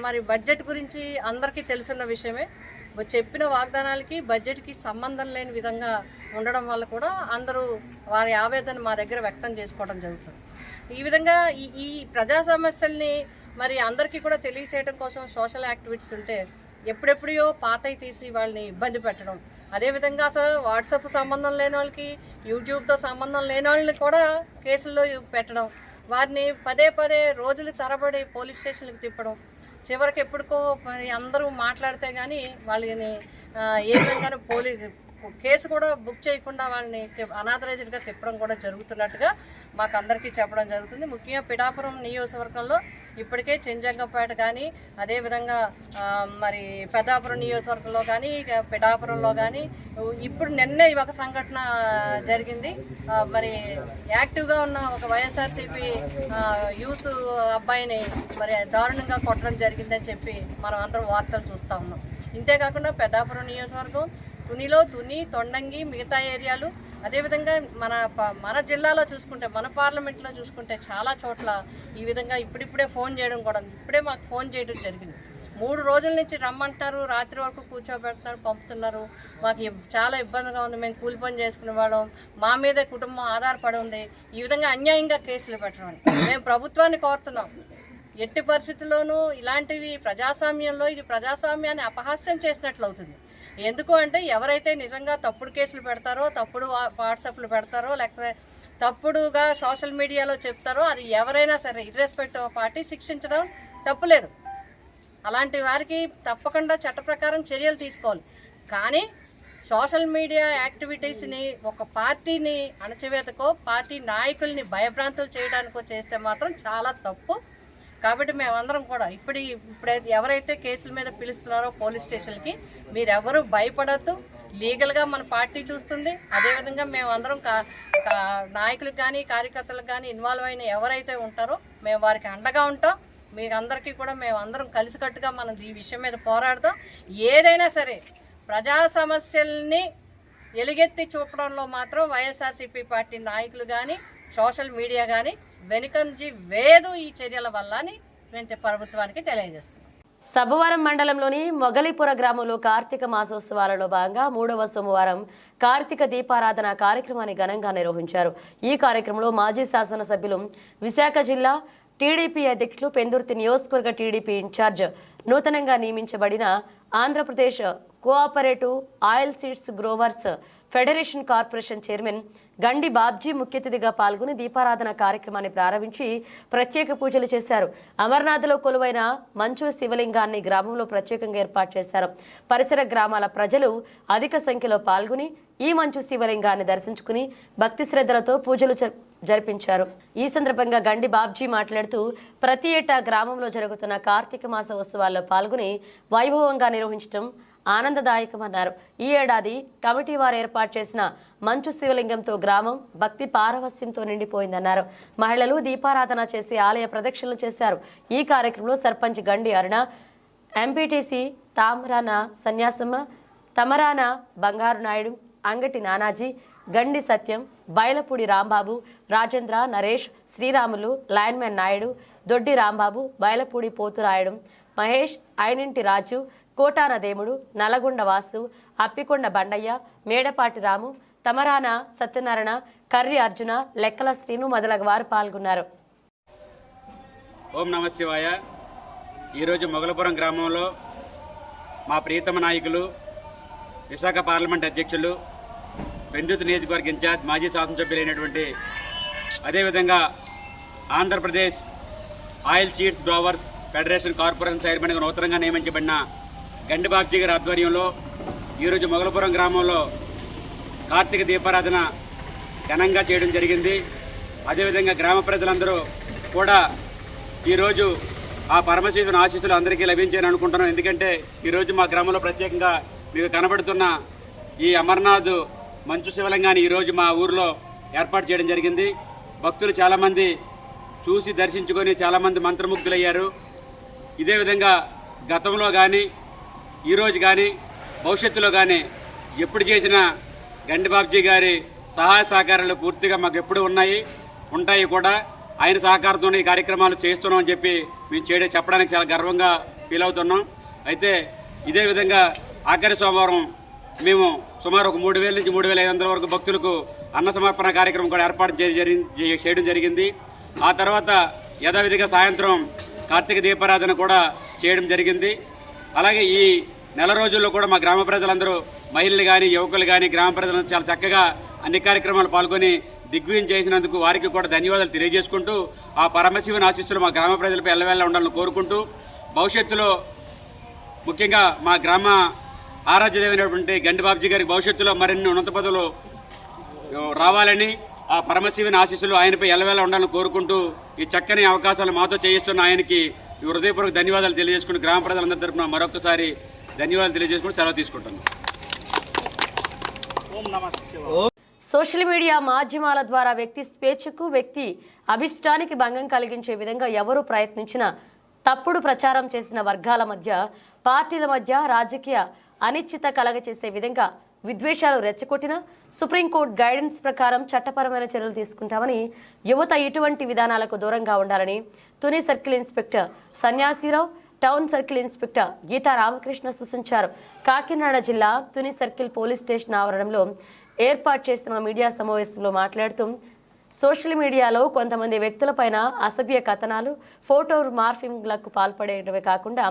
మరి బడ్జెట్ గురించి అందరికీ తెలుసున్న విషయమే. చెప్పిన వాగ్దానాలకి బడ్జెట్కి సంబంధం లేని విధంగా ఉండడం వల్ల కూడా అందరూ వారి ఆవేదన మా దగ్గర వ్యక్తం చేసుకోవడం జరుగుతుంది. ఈ విధంగా ఈ ప్రజా సమస్యల్ని మరి అందరికీ కూడా తెలియచేయడం కోసం సోషల్ యాక్టివిటీస్ ఉంటే ఎప్పుడెప్పుడో పాతవి తీసి వాళ్ళని ఇబ్బంది పెట్టడం, అదేవిధంగా అసలు వాట్సాప్ సంబంధం లేని వాళ్ళకి, యూట్యూబ్తో సంబంధం లేని వాళ్ళని కూడా కేసుల్లో పెట్టడం, వారిని పదే పదే రోజులు తరబడి పోలీస్ స్టేషన్కి తిప్పడం, చివరికి ఎప్పుడుకో మరి అందరూ మాట్లాడితే కానీ వాళ్ళని ఏ విధంగానూ కేసు కూడా బుక్ చేయకుండా వాళ్ళని అనాథరైజ్డ్గా తిప్పడం కూడా జరుగుతున్నట్టుగా మాకు అందరికీ చెప్పడం జరుగుతుంది. ముఖ్యంగా పిఠాపురం నియోజకవర్గంలో ఇప్పటికే చెంజంగంపేట కానీ, అదేవిధంగా మరి పెద్దాపురం నియోజకవర్గంలో కానీ, పిఠాపురంలో కానీ ఇప్పుడు నిన్నే ఒక సంఘటన జరిగింది. మరి యాక్టివ్గా ఉన్న ఒక వైఎస్ఆర్సీపీ యూత్ అబ్బాయిని మరి దారుణంగా కొట్టడం జరిగిందని చెప్పి మనం అందరం వార్తలు చూస్తూ ఉన్నాం. ఇంతేకాకుండా పెద్దాపురం నియోజకవర్గం, తుని, తొండంగి, మిగతా ఏరియాలు, అదేవిధంగా మన జిల్లాలో చూసుకుంటే, మన పార్లమెంట్లో చూసుకుంటే చాలా చోట్ల ఈ విధంగా ఇప్పుడిప్పుడే ఫోన్ చేయడం కూడా, ఇప్పుడే మాకు ఫోన్ చేయడం జరిగింది. 3 రోజుల నుంచి రమ్మంటారు, రాత్రి వరకు కూర్చోబెడుతున్నారు, పంపుతున్నారు. మాకు చాలా ఇబ్బందిగా ఉంది, మేము కూలి పని చేసుకునే వాళ్ళం, మా మీదే కుటుంబం ఆధారపడి ఉంది. ఈ విధంగా అన్యాయంగా కేసులు పెట్టడం మేము ప్రభుత్వాన్ని కోరుతున్నాం. ఎట్టి పరిస్థితుల్లోనూ ఇలాంటివి ప్రజాస్వామ్యంలో ఇది ప్రజాస్వామ్యాన్ని అపహాస్యం చేసినట్లు అవుతుంది. ఎందుకు అంటే ఎవరైతే నిజంగా తప్పుడు కేసులు పెడతారో, తప్పుడు వాట్సాప్లు పెడతారో, లేకపోతే తప్పుడుగా సోషల్ మీడియాలో చెప్తారో, అది ఎవరైనా సరే ఇర్రెస్పెక్టివ్ ఆఫ్ పార్టీ శిక్షించడం తప్పులేదు. అలాంటి వారికి తప్పకుండా చట్ట ప్రకారం చర్యలు తీసుకోవాలి. కానీ సోషల్ మీడియా యాక్టివిటీస్ని ఒక పార్టీని అణచివేతకో, పార్టీ నాయకుల్ని భయభ్రాంతులు చేయడానికో చేస్తే మాత్రం చాలా తప్పు. కాబట్టి మేమందరం కూడా ఇప్పుడు ఎవరైతే కేసుల మీద పిలుస్తున్నారో పోలీస్ స్టేషన్కి, మీరెవరూ భయపడద్దు. లీగల్గా మన పార్టీ చూస్తుంది. అదేవిధంగా మేమందరం నాయకులకు కానీ, కార్యకర్తలకు కానీ ఇన్వాల్వ్ అయిన ఎవరైతే ఉంటారో మేము వారికి అండగా ఉంటాం. మీరందరికీ కూడా మేమందరం కలిసికట్టుగా మనం ఈ విషయం మీద పోరాడతాం. ఏదైనా సరే ప్రజా సమస్యల్ని ఎలుగెత్తి చూపడంలో మాత్రం వైఎస్ఆర్సీపీ పార్టీ నాయకులు కానీ, సోషల్ మీడియా కానీ వెనుకంజి వేదు ఈ చర్యల వల్ల అని మేము ప్రభుత్వానికి తెలియజేస్తున్నాం. సబ్బవరం మండలంలోని మొగలిపుర గ్రామంలో కార్తీక మాసోత్సవాలలో భాగంగా 3వ సోమవారం కార్తీక దీపారాధన కార్యక్రమాన్ని ఘనంగా నిర్వహించారు. ఈ కార్యక్రమంలో మాజీ శాసనసభ్యులు, విశాఖ జిల్లా టీడీపీ అధ్యక్షులు, పెందుర్తి నియోజకవర్గ టీడీపీ ఇన్ఛార్జ్, నూతనంగా నియమించబడిన Andhra Pradesh cooperative oil seeds growers federation corporation chairman Gandi Babji ముఖ్య అతిథిగా పాల్గొని దీపారాధన కార్యక్రమాన్ని ప్రారంభించి ప్రత్యేక పూజలు చేశారు. అమర్నాథ్లో కొలువైన మంచు శివలింగాన్ని గ్రామంలో ప్రత్యేకంగా ఏర్పాటు చేశారు. పరిసర గ్రామాల ప్రజలు అధిక సంఖ్యలో పాల్గొని ఈ మంచు శివలింగాన్ని దర్శించుకుని భక్తి శ్రద్ధలతో పూజలు జరిపించారు. ఈ సందర్భంగా గండి బాబ్జీ మాట్లాడుతూ ప్రతి ఏటా గ్రామంలో జరుగుతున్న కార్తీక మాస ఉత్సవాల్లో పాల్గొని వైభవంగా నిర్వహించడం ఆనందదాయకమన్నారు. ఈ ఏడాది కమిటీ వారు ఏర్పాటు చేసిన మంచు శివలింగంతో గ్రామం భక్తి పారవస్యంతో నిండిపోయిందన్నారు. మహిళలు దీపారాధన చేసి ఆలయ ప్రదక్షిణలు చేశారు. ఈ కార్యక్రమంలో సర్పంచ్ గండి అరుణ, ఎంపీటీసీ తామరాన సన్యాసమ్మ, తమరాన బంగారు నాయుడు, అంగటి నానాజీ, గండి సత్యం, బయలపూడి రాంబాబు, రాజేంద్ర, నరేష్, శ్రీరాములు, లైన్మెన్ నాయుడు, దొడ్డి రాంబాబు, బయలపూడి పోతురాయుడు, మహేష్, ఐనింటి రాజు, కోటాన దేముడు, నల్లగొండ వాసు, అప్పికొండ బండయ్య, మేడపాటి రాము, తమరాన సత్యనారాయణ, కర్రి అర్జున, లెక్కల శ్రీను మొదలగు వారు పాల్గొన్నారు. ఓం నమ శివాయ. ఈరోజు మొగలపురం గ్రామంలో మా ప్రియతమ నాయకులు, విశాఖ పార్లమెంట్ అధ్యక్షులు, పెందుర్తి నియోజకవర్గ ఇన్ఛార్జ్, మాజీ శాసనసభ్యులైనటువంటి, అదేవిధంగా Andhra Pradesh oil seeds growers federation corporation చైర్మన్గా నూతనంగా నియమించబడిన గండి బాబ్జీ గారి ఆధ్వర్యంలో ఈరోజు మొగలపురం గ్రామంలో కార్తీక దీపారాధన ఘనంగా చేయడం జరిగింది. అదేవిధంగా గ్రామ ప్రజలందరూ కూడా ఈరోజు ఆ పరమశివుని ఆశీస్సులు అందరికీ లభించాయని అనుకుంటున్నాం. ఎందుకంటే ఈరోజు మా గ్రామంలో ప్రత్యేకంగా మీకు కనబడుతున్న ఈ అమర్నాథ్ మంచు శివలింగాన్ని ఈరోజు మా ఊరిలో ఏర్పాటు చేయడం జరిగింది. భక్తులు చాలామంది చూసి దర్శించుకొని చాలామంది మంత్రముగ్ధులయ్యారు. ఇదే విధంగా గతంలో కానీ, ఈరోజు కానీ, భవిష్యత్తులో కానీ ఎప్పుడు చేసిన గండి బాబ్జీ గారి సహాయ సహకారాలు పూర్తిగా మాకు ఎప్పుడు ఉంటాయి కూడా. ఆయన సహకారంతో ఈ కార్యక్రమాలు చేస్తున్నామని చెప్పి మేము చెప్పడానికి చాలా గర్వంగా ఫీల్ అవుతున్నాం. అయితే ఇదే విధంగా ఆఖరి సోమవారం మేము సుమారు ఒక 3,000 నుంచి 3,500 వరకు భక్తులకు అన్న సమర్పణ కార్యక్రమం కూడా ఏర్పాటు చేయడం జరిగింది. ఆ తర్వాత యథావిధిగా సాయంత్రం కార్తీక దీపారాధన కూడా చేయడం జరిగింది. అలాగే ఈ నెల రోజుల్లో కూడా మా గ్రామ ప్రజలందరూ మహిళలు కానీ యువకులు కానీ గ్రామ ప్రజలందరూ చాలా చక్కగా అన్ని కార్యక్రమాలు పాల్గొని దిగ్విజయం చేసినందుకు వారికి కూడా ధన్యవాదాలు తెలియజేసుకుంటూ ఆ పరమశివుని ఆశీస్సులు మా గ్రామ ప్రజలపై ఎల్లవేళ ఉండాలని కోరుకుంటూ భవిష్యత్తులో ముఖ్యంగా మా గ్రామ ఆరాధ్యదేవైనటువంటి గండి బాబ్జీ గారికి భవిష్యత్తులో మరిన్ని ఉన్నత పదవులు రావాలని ఆ పరమశివుని ఆశీస్సులు ఆయనపై ఎల్లవేళ ఉండాలని కోరుకుంటూ ఈ చక్కని అవకాశాలు మాతో చేయిస్తున్న ఆయనకి హృదయపూర్వక ధన్యవాదాలు తెలియజేసుకుని గ్రామ ప్రజలందరి తరఫున మరొకసారి ధన్యవాదాలు తెలియజేసుకుని సెలవు తీసుకుంటున్నాను. సోషల్ మీడియా మాధ్యమాల ద్వారా వ్యక్తి స్వేచ్ఛకు వ్యక్తి అభిష్టానికి భంగం కలిగించే విధంగా ఎవరు ప్రయత్నించినా తప్పుడు ప్రచారం చేసిన వర్గాల మధ్య పార్టీల మధ్య రాజకీయ అనిశ్చిత కలగచేసే విధంగా విద్వేషాలు రెచ్చగొట్టిన సుప్రీంకోర్టు గైడెన్స్ ప్రకారం చట్టపరమైన చర్యలు తీసుకుంటామని యువత ఇటువంటి విధానాలకు దూరంగా ఉండాలని Tuni circle inspector Sanyasirao town circle inspector Geetha Ramakrishna సూచించారు. కాకినాడ జిల్లా తుని సర్కిల్ పోలీస్ స్టేషన్ ఆవరణంలో ఏర్పాటు చేసిన మీడియా సమావేశంలో మాట్లాడుతూ సోషల్ మీడియాలో కొంతమంది వ్యక్తులపైన అసభ్య కథనాలు ఫోటో మార్ఫింగ్లకు పాల్పడేటవే కాకుండా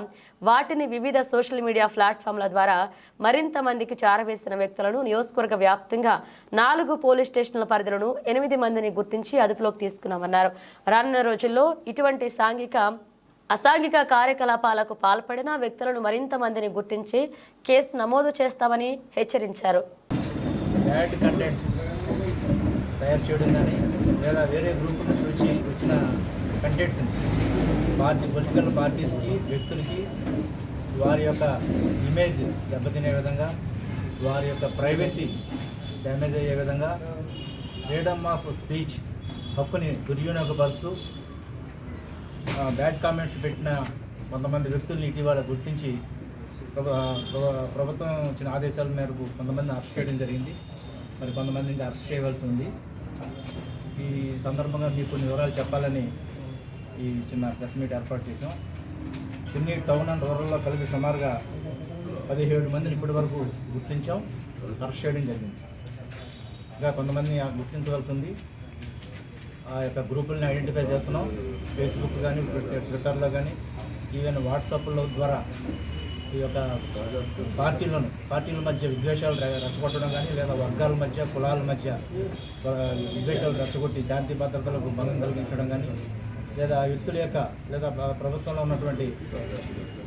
వాటిని వివిధ సోషల్ మీడియా ప్లాట్ఫామ్ల ద్వారా మరింత మందికి చేరవేసిన వ్యక్తులను నియోజకవర్గ వ్యాప్తంగా 4 పోలీస్ స్టేషన్ల పరిధిలోనూ 8 మందిని గుర్తించి అదుపులోకి తీసుకున్నామన్నారు. రానున్న రోజుల్లో ఇటువంటి అసాంఘిక కార్యకలాపాలకు పాల్పడిన వ్యక్తులను మరింత మందిని గుర్తించి కేసు నమోదు చేస్తామని హెచ్చరించారు. బ్యాడ్ కంటెంట్స్ తయారు చేయడం కానీ లేదా వేరే గ్రూప్ నుంచి వచ్చిన కంటెంట్స్ని పొలిటికల్ పార్టీస్కి వ్యక్తులకి వారి యొక్క ఇమేజ్ దెబ్బతినే విధంగా వారి యొక్క ప్రైవసీ డ్యామేజ్ అయ్యే విధంగా ఫ్రీడమ్ ఆఫ్ స్పీచ్ హక్కుని దుర్వినియోగపరుస్తూ బ్యాడ్ కామెంట్స్ పెట్టిన కొంతమంది వ్యక్తుల్ని ఇటీవల గుర్తించి ప్రభుత్వం ఇచ్చిన ఆదేశాల మేరకు కొంతమంది అరెస్ట్ చేయడం జరిగింది. మరి కొంతమంది ఇంకా అరెస్ట్ చేయవలసి ఉంది. ఈ సందర్భంగా మీకు కొన్ని వివరాలు చెప్పాలని ఈ చిన్న ప్రెస్ మీట్ ఏర్పాటు చేసాం. కొన్ని టౌన్ అండ్ రూరల్లో కలిపి సుమారుగా 17 మందిని ఇప్పటి వరకు గుర్తించాం, అరెస్ట్ చేయడం జరిగింది. ఇంకా కొంతమంది గుర్తించవలసి ఉంది. ఆ యొక్క గ్రూపుల్ని ఐడెంటిఫై చేస్తున్నాం. ఫేస్బుక్ కానీ ట్విట్టర్లో కానీ ఈవెన్ వాట్సాప్ల ద్వారా ఈ యొక్క పార్టీల మధ్య విద్వేషాలు రెచ్చగొట్టడం కానీ లేదా వర్గాల మధ్య కులాల మధ్య విద్వేషాలు రెచ్చగొట్టి శాంతి భద్రతలకు భంగం కలిగించడం కానీ లేదా వ్యక్తుల యొక్క లేదా ప్రభుత్వంలో ఉన్నటువంటి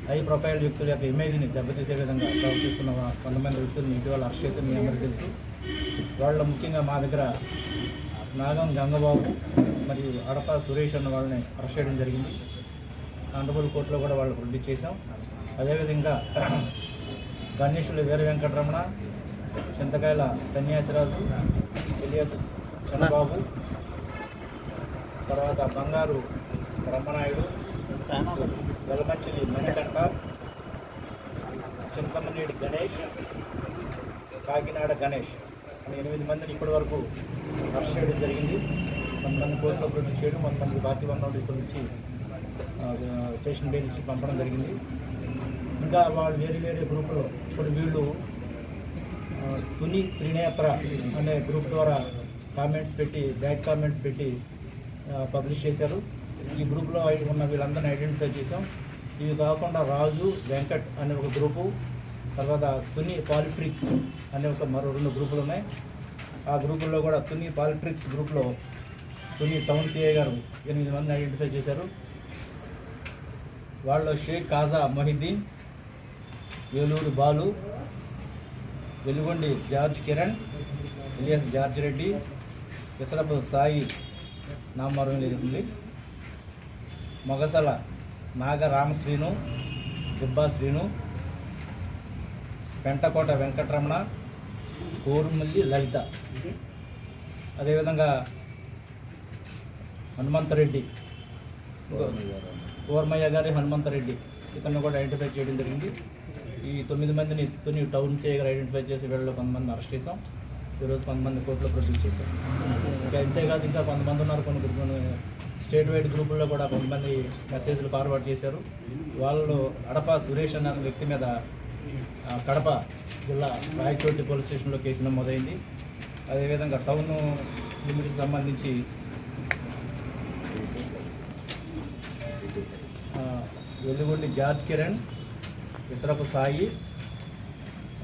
హై ప్రొఫైల్ వ్యక్తుల యొక్క ఇమేజ్ని దెబ్బతీసే విధంగా ప్రవర్తిస్తున్న కొంతమంది వ్యక్తులను ఇటీవల అరెస్ట్ చేసి మీ అందరికీ తెలుసు. వాళ్ళు ముఖ్యంగా మా దగ్గర నాగం గంగబాబు మరియు అడప సురేష్ అన్న వాళ్ళని అరెస్ట్ చేయడం జరిగింది. ఆనరబుల్ కోర్టులో కూడా వాళ్ళు రిలీజ్ చేశాం. అదేవిధంగా గణేశులు వీర వెంకటరమణ, చింతకాయల సన్యాసిరాజు, ఎలియాస్ చంద్రబాబు, తర్వాత బంగారు బ్రహ్మనాయుడు, వెలమచ్చిలి మణికంఠ, చింతమనేడి గణేష్, కాకినాడ గణేష్ అని 8 మందిని ఇప్పటి వరకు అరెస్ట్ చేయడం జరిగింది. కొంతమంది కోర్టులో ప్రొడ్యూస్ చేయడం, కొంతమంది పార్టీ 1 నోటీసులు ఇచ్చి స్టేషన్ బెయిల్ ఇచ్చి పంపడం జరిగింది. ఇంకా వాళ్ళు వేరే గ్రూపులో ఇప్పుడు వీళ్ళు తుని త్రినేత్ర అనే గ్రూప్ ద్వారా బ్యాడ్ కామెంట్స్ పెట్టి పబ్లిష్ చేశారు. ఈ గ్రూప్లో ఉన్న వీళ్ళందరినీ ఐడెంటిఫై చేసాం. ఇవి కాకుండా రాజు వెంకట్ అనే ఒక గ్రూపు, తర్వాత తుని పాలిట్రిక్స్ అనే మరో 2 గ్రూపులు ఉన్నాయి. ఆ గ్రూపుల్లో కూడా తుని పాలిట్రిక్స్ గ్రూప్లో తుని టౌన్ సిఐ గారు 8 మందిని ఐడెంటిఫై చేశారు. వాళ్ళు Sheikh Khaja Mohiddin, Eluru Balu, Velugondi George Kiran, alias George Reddy, Visarapu Sai నామరం జరుగుతుంది, మొగసల నాగ రామశ్రీను, దిబ్బా శ్రీను, పెంటకోట వెంకటరమణ, కోరుమల్లి లలిత, అదేవిధంగా హనుమంతరెడ్డి, ఓర్మయ్య గారి హనుమంతరెడ్డి ఇతను కూడా ఐడెంటిఫై చేయడం జరిగింది. ఈ 9 మందిని తుని టౌన్ సిఐ గారు ఐడెంటిఫై చేసి వీళ్ళలో కొంతమంది అరెస్ట్ చేసాం. ఈరోజు కొంతమంది కోర్టులో ప్రొడ్యూస్ చేశాం. ఇంకా ఇంతేకాదు ఇంకా కొంతమంది ఉన్నారు కొన్ని స్టేట్ వైడ్ గ్రూపుల్లో కూడా కొంతమంది మెసేజ్లు ఫార్వర్డ్ చేశారు. వాళ్ళు అడప సురేష్ అనే వ్యక్తి మీద కడప జిల్లా రాయచోటి పోలీస్ స్టేషన్లో కేసు నమోదైంది. అదేవిధంగా టౌన్ లిమిట్కి సంబంధించి వెలుగుండి జార్జ్ కిరణ్, విసరపు సాయి,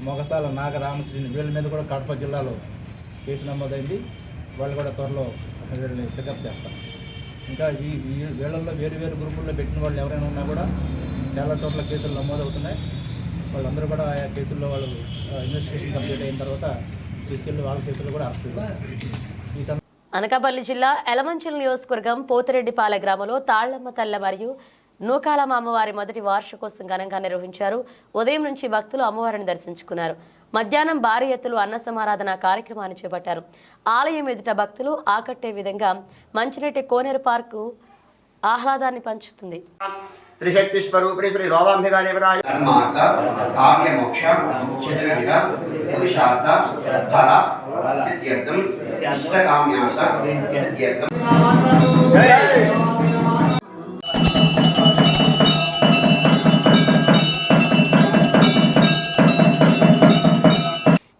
మొగసాల నాగరామశ్రీని వీళ్ళ మీద కూడా కడప జిల్లాలో కేసు నమోదైంది. వాళ్ళు కూడా త్వరలో వీళ్ళని పికప్ చేస్తాం. ఇంకా వీళ్ళల్లో వేరు వేరు గ్రూపుల్లో పెట్టిన వాళ్ళు ఎవరైనా ఉన్నా కూడా చాలా చోట్ల కేసులు నమోదవుతున్నాయి. వాళ్ళందరూ కూడా ఆయా కేసుల్లో వాళ్ళు ఇన్వెస్టిగేషన్ కంప్లీట్ అయిన తర్వాత తీసుకెళ్లి వాళ్ళ కేసులు కూడా అరెస్ట్ చేస్తారు. అనకాపల్లి జిల్లా ఎలమంచిలి నియోజకవర్గం పోతిరెడ్డిపాలె గ్రామంలో తాళ్లమ్మ తల్ల మరియు నూకాలమ్మ అమ్మవారి మొదటి వార్షికోత్సవం ఘనంగా నిర్వహించారు. ఉదయం నుంచి భక్తులు అమ్మవారిని దర్శించుకున్నారు. మధ్యాహ్నం భారీ ఎత్తులు అన్న సమారాధన కార్యక్రమాన్ని చేపట్టారు. ఆలయం ఎదుట భక్తులు ఆకట్టే విధంగా మంచినీటి కోనేరు పార్కు ఆహ్లాదాన్ని పంచుతుంది. त्रिशक्ति स्वरूपिणी श्री रोमांबिका देवताय धर्मार्थ काम्य मोक्ष चतुर्विध पुरुषार्थ फल सिद्ध्यर्थम इष्टकाम्यार्थ सिद्ध्यर्थम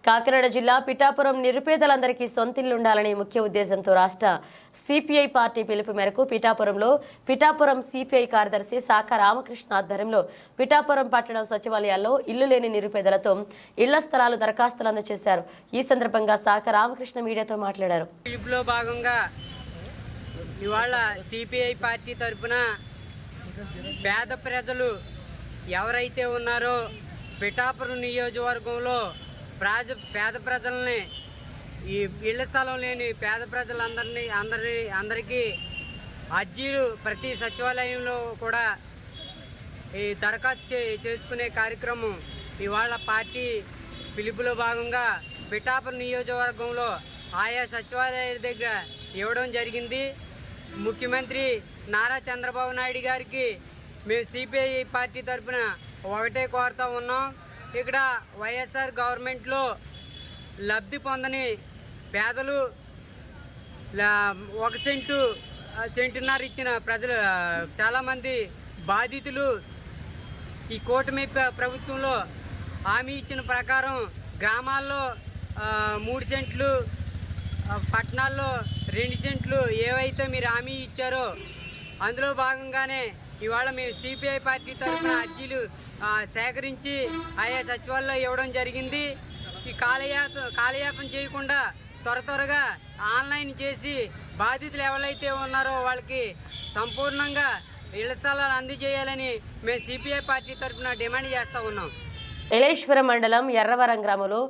కాకినాడ జిల్లా పిఠాపురం నిరుపేదలందరికీ సొంతిల్లుండాలని ముఖ్య ఉద్దేశంతో రాష్ట్ర సిపిఐ పార్టీ పిలుపు మేరకు పిఠాపురం సిపిఐ కార్యదర్శి శాఖ రామకృష్ణ ఆధ్వర్యంలో పిఠాపురం పట్టణ సచివాలయాల్లో ఇల్లు లేని నిరుపేదలతో ఇళ్ల స్థలాలు దరఖాస్తులు అందజేశారు. ఈ సందర్భంగా శాఖ రామకృష్ణ మీడియాతో మాట్లాడారు. పిలుపులో భాగంగా ఇవాళ సిపిఐ పార్టీ తరఫున పేద ప్రజలు ఎవరైతే ఉన్నారో పిఠాపురం నియోజకవర్గంలో పేద ప్రజల్ని ఈ ఇళ్ల స్థలం లేని పేద ప్రజలందరికీ అర్జీలు ప్రతి సచివాలయంలో కూడా ఈ దరఖాస్తు చేసుకునే కార్యక్రమం ఇవాళ పార్టీ పిలుపులో భాగంగా పిఠాపురం నియోజకవర్గంలో ఆయా సచివాలయాల దగ్గర ఇవ్వడం జరిగింది. ముఖ్యమంత్రి నారా చంద్రబాబు నాయుడు గారికి మేము సిపిఐ పార్టీ తరఫున ఒకటే కోరుతూ ఉన్నాం. ఇక్కడ వైఎస్ఆర్ గవర్నమెంట్లో లబ్ధి పొందని పేదలు 1 సెంటున్నర ఇచ్చిన ప్రజలు చాలామంది బాధితులు ఈ కూటమి ప్రభుత్వంలో హామీ ఇచ్చిన ప్రకారం గ్రామాల్లో 3 సెంట్లు, పట్టణాల్లో 2 సెంట్లు ఏవైతే మీరు హామీ ఇచ్చారో అందులో భాగంగానే ఇవాళ మేము సిపిఐ పార్టీ తరఫున అర్జీలు సేకరించి ఆయా సచివాలయంలో ఇవ్వడం జరిగింది. ఈ కాలయాపన చేయకుండా త్వరగా ఆన్లైన్ చేసి బాధితులు ఎవరైతే ఉన్నారో వాళ్ళకి సంపూర్ణంగా ఇళ్ల స్థలాలు అందజేయాలని మేము సిపిఐ పార్టీ తరఫున డిమాండ్ చేస్తూ ఉన్నాం. ఎలేశ్వరం మండలం ఎర్రవరం గ్రామంలో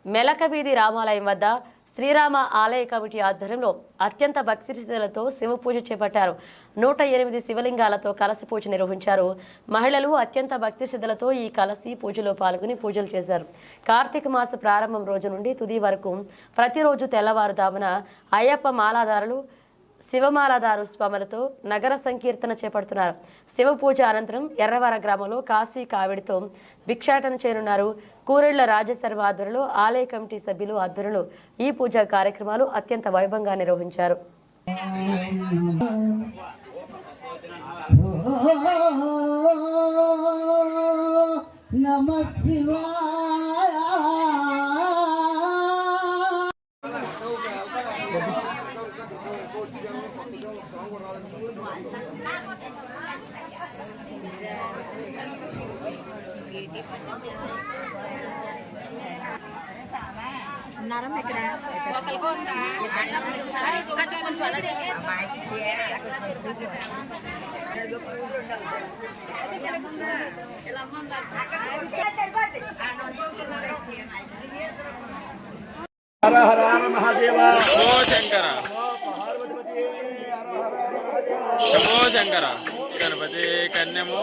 మెలకవీధి రామాలయం వద్ద శ్రీరామ ఆలయ కమిటీ ఆధ్వర్యంలో అత్యంత భక్తి శ్రద్ధలతో శివ పూజ చేపట్టారు. 108 శివలింగాలతో కలసి పూజ నిర్వహించారు. మహిళలు అత్యంత భక్తి శ్రద్ధలతో ఈ కలసి పూజలో పాల్గొని పూజలు చేశారు. కార్తీక మాస ప్రారంభం రోజు నుండి తుది వరకు ప్రతిరోజు తెల్లవారుదామున అయ్యప్ప మాలాదారులు శివమాలాదారు స్వాములతో నగర సంకీర్తన చేపడుతున్నారు. శివ పూజ అనంతరం ఎర్రవర గ్రామంలో కాశీ కావిడితో భిక్షాటన చేరున్నారు. కూరెళ్ల రాజశర్మ ఆధ్వర్యంలో ఆలయ కమిటీ సభ్యులు ఆధ్వర్యంలో ఈ పూజా కార్యక్రమాలు అత్యంత వైభవంగా నిర్వహించారు. హర హర మహాదేవ శంభో శంకర శంభో శంకర గణపతి కన్యమో